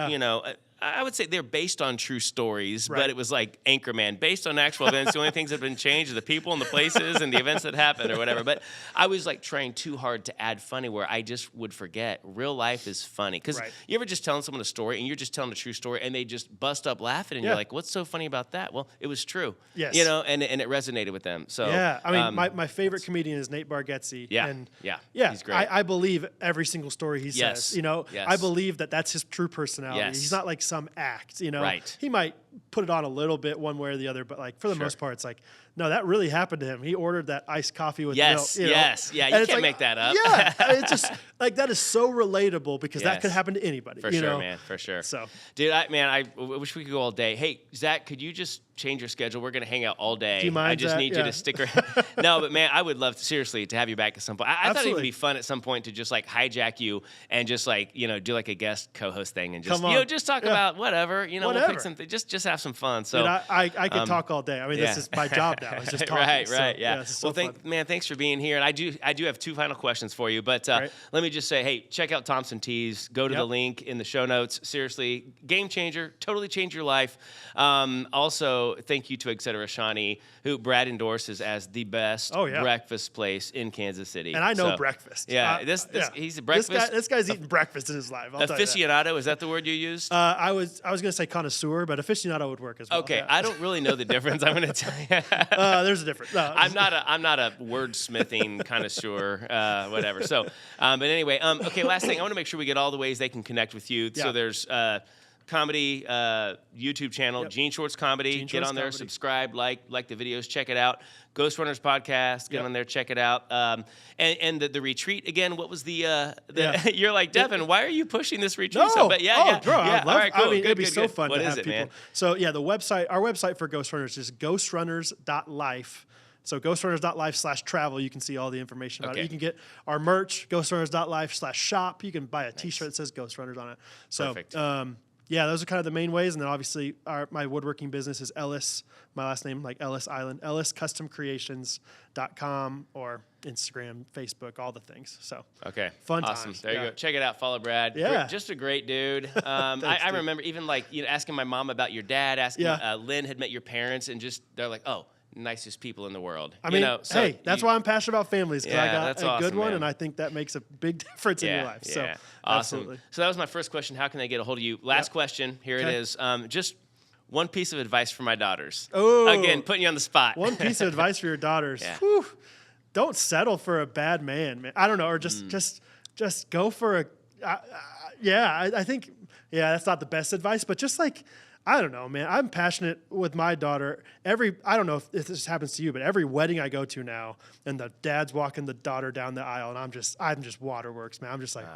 I would say they're based on true stories, but it was like Anchorman, based on actual events. The only things that have been changed are the people and the places and the events that happened or whatever. But I was like trying too hard to add funny where I just would forget real life is funny. Because you ever just telling someone a story and you're just telling a true story and they just bust up laughing and you're like, what's so funny about that? Well, it was true. Yes. And it resonated with them. So I mean, my favorite comedian is Nate Bargatze. He's great. I believe every single story he says. I believe that's his true personality. He's not like some act, He might put it on a little bit one way or the other, but like for the most part, it's like, no, that really happened to him. He ordered that iced coffee with milk. Yeah, you can't make that up. Yeah, it's just like that is so relatable because that could happen to anybody. For sure, man, for sure. So, dude, I wish we could go all day. Hey, Zach, could you just change your schedule? We're gonna hang out all day. Do you mind? I just need you to stick around. No, but man, I would love to have you back at some point. I thought it would be fun at some point to just like hijack you and just like do like a guest co-host thing and just just talk about whatever. We'll pick something. Just have some fun. So dude, I could talk all day. I mean, this is my job now. It's just talking. Right. Well, thanks for being here. And I do have 2 final questions for you. But let me just say, hey, check out Thompson Tees. Go to the link in the show notes. Seriously, game changer. Totally change your life. Also, thank you to Etc. Shani, who Brad endorses as the best breakfast place in Kansas City. And I know breakfast. Yeah, he's a breakfast. This guy's eating breakfast in his life. Aficionado, is that the word you used? I was going to say connoisseur, but aficionado would work as well. Okay, I don't really know the difference. I'm going to tell you. There's a difference. No, I'm not a wordsmithing connoisseur, whatever. So, but anyway, okay. Last thing, I want to make sure we get all the ways they can connect with you. Yeah. So there's comedy YouTube channel, Gene Shorts Comedy. Get on there, subscribe, like the videos, check it out. Ghostrunners Podcast, get on there, check it out. And the retreat again. What was the you're like, Devin, why are you pushing this retreat? No, so, but bro, all right, cool. It'd be so fun what to is have it, people. Man? So our website for Ghostrunners is ghostrunners.life. So ghostrunners.life/travel, you can see all the information about it. You can get our merch, ghostrunners.life/shop. You can buy a T-shirt that says Ghostrunners on it. So, perfect. Those are kind of the main ways. And then obviously my woodworking business is Ellis, my last name, like Ellis Island, elliscustomcreations.com or Instagram, Facebook, all the things. So fun awesome. times. There you go. Check it out. Follow Brad. Yeah. Just a great dude. I remember even like asking my mom about your dad, asking Lynn had met your parents, and just they're like, oh, nicest people in the world. I mean, that's why I'm passionate about families, because I got a good one, man. And I think that makes a big difference in your life. So awesome. Absolutely. So that was my first question. How can they get a hold of you? Last question. Here it is. Just one piece of advice for my daughters. Oh, again, putting you on the spot. One piece of advice for your daughters. Whew. Don't settle for a bad man. I don't know, or just go for I think that's not the best advice, but just like, I don't know, man. I'm passionate with my daughter. I don't know if this happens to you, but every wedding I go to now, and the dad's walking the daughter down the aisle, and I'm just waterworks, man. I'm just like,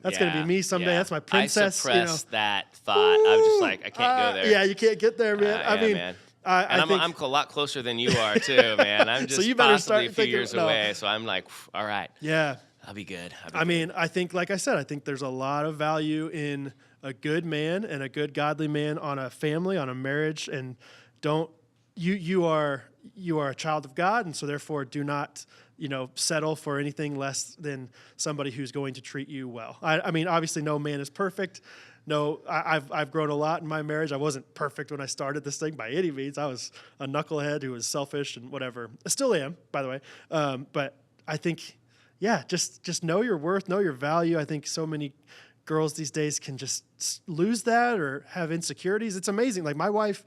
that's gonna be me someday. That's my princess. I suppress that thought. I'm just like, I can't go there. Yeah, you can't get there, man. I mean, man. I'm a lot closer than you are too, man. I'm just so you better possibly start a few years away. So I'm like, all right. Yeah. I'll be good. I think, like I said, I think there's a lot of value in a good man and a good godly man on a family, on a marriage, and you are a child of God, and so therefore do not settle for anything less than somebody who's going to treat you well. I mean, obviously, no man is perfect. No, I've grown a lot in my marriage. I wasn't perfect when I started this thing by any means. I was a knucklehead who was selfish and whatever. I still am, by the way. But I think, just know your worth, know your value. I think so many girls these days can just lose that or have insecurities. It's amazing. Like my wife,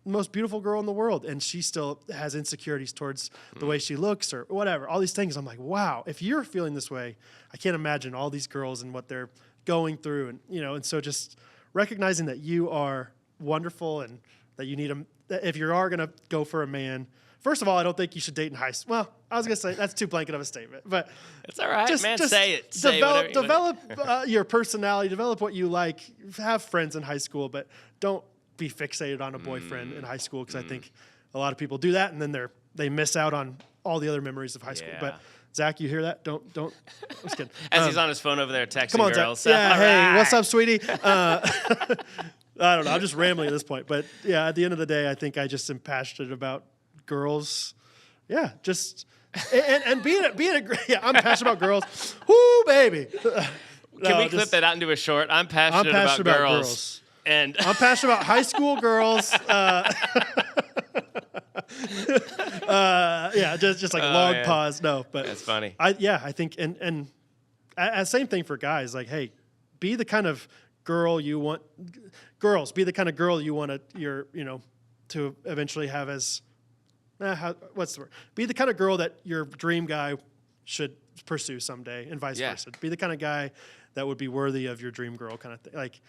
most beautiful girl in the world, and she still has insecurities towards the way she looks or whatever. All these things. I'm like, wow, if you're feeling this way, I can't imagine all these girls and what they're going through, and and so just recognizing that you are wonderful and that you need if you are going to go for a man. First of all, I don't think you should date in high school. Well, I was going to say that's too blanket of a statement, but it's all right, man. Say it. Develop your personality, develop what you like, have friends in high school, but don't be fixated on a boyfriend in high school, because I think a lot of people do that and then they miss out on all the other memories of high school. But Zach, you hear that? Don't. I'm just kidding. As he's on his phone over there texting come on, girls. Zach. Yeah, hey, what's up, sweetie? I don't know. I'm just rambling at this point. But yeah, at the end of the day, I think I just am passionate about girls. Yeah, just and being a I'm passionate about girls. Whoo, baby. Can we clip that out into a short? I'm passionate about girls. And I'm passionate about high school girls. Just like a long pause. No, but that's funny. I think, and same thing for guys. Like, hey, be the kind of girl you want. Girls, be the kind of girl you want to eventually have as. What's the word? Be the kind of girl that your dream guy should pursue someday, and vice versa. Be the kind of guy that would be worthy of your dream girl, kind of thing. Like,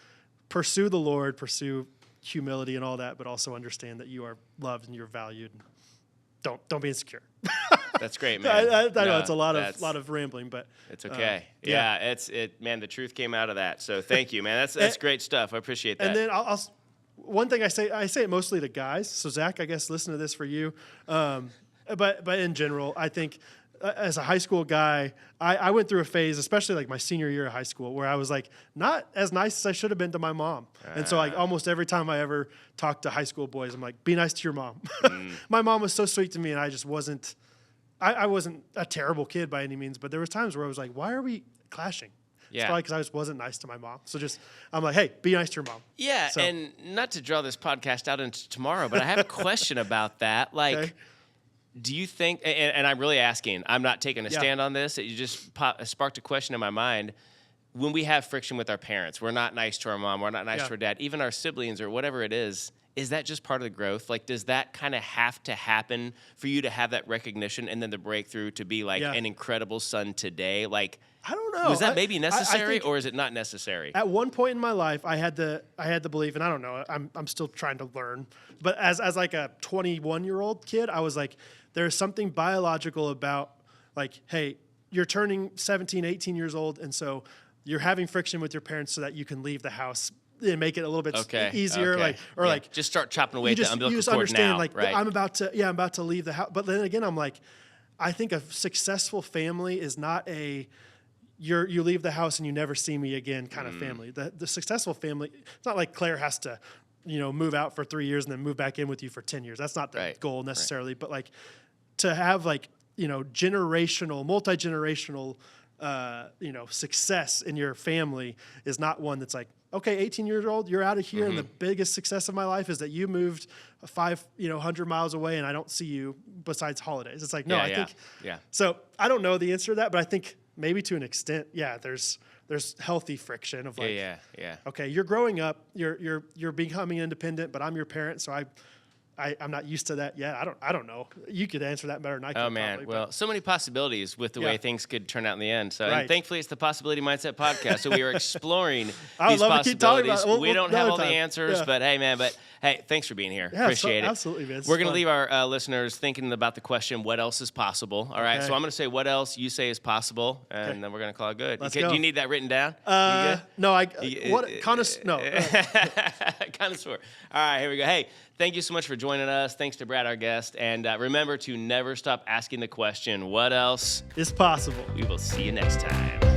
pursue the Lord, pursue humility and all that, but also understand that you are loved and you're valued. Don't be insecure. That's great, man. I know it's a lot of rambling, but it's okay. Man, the truth came out of that. So thank you, man. That's great stuff. I appreciate that. And then I'll one thing I say it mostly to guys. So Zach, I guess listen to this for you. But in general, I think as a high school guy, I went through a phase, especially like my senior year of high school, where I was like not as nice as I should have been to my mom. And so like almost every time I ever talked to high school boys, I'm like, be nice to your mom. My mom was so sweet to me, and I just wasn't. I wasn't a terrible kid by any means, but there was times where I was like, why are we clashing? Yeah. It's probably because I just wasn't nice to my mom. So I'm like, hey, be nice to your mom. Yeah, so. And not to draw this podcast out into tomorrow, but I have a question about that. Like, okay. Do you think, and I'm really asking, I'm not taking a stand on this, you just sparked a question in my mind. When we have friction with our parents, we're not nice to our mom, we're not nice to our dad, even our siblings or whatever it is that just part of the growth? Like, does that kind of have to happen for you to have that recognition and then the breakthrough to be like an incredible son today? Like, I don't know. Was that maybe necessary, or is it not necessary? At one point in my life, I had the belief, and I don't know, I'm still trying to learn. But as like a 21-year-old kid, I was like, there's something biological about like, hey, you're turning 17, 18 years old, and so you're having friction with your parents so that you can leave the house and make it a little bit easier, like just start chopping away at the umbilical cord now. You just understand, like, right? I'm about to leave the house. But then again, I'm like, I think a successful family is not you leave the house and you never see me again kind of family. The successful family, it's not like Claire has to, move out for 3 years and then move back in with you for 10 years. That's not the goal necessarily. Right. But like to have like, generational, multi-generational, success in your family is not one that's like, okay, 18 years old, you're out of here, and the biggest success of my life is that you moved 100 miles away, and I don't see you besides holidays. It's like, no, I think. So I don't know the answer to that, but I think maybe to an extent, there's healthy friction of like, okay, you're growing up, you're becoming independent, but I'm your parent, so I'm not used to that yet. I don't know. You could answer that better than I could. Oh, man. Probably, well, so many possibilities with the way things could turn out in the end. So and thankfully, it's the Possibility Mindset Podcast. So we are exploring these possibilities. We don't have all the answers, but hey, man. But hey, thanks for being here. Appreciate it. Absolutely, man. We're going to leave our listeners thinking about the question, what else is possible? All right. So I'm going to say what else you say is possible, and then we're going to call it good. Let's go. Do you need that written down? No. Connoisseur. Connoisseur. All right, here we go. Hey, thank you so much for joining joining us. Thanks to Brad, our guest. And remember to never stop asking the question, what else is possible? We will see you next time.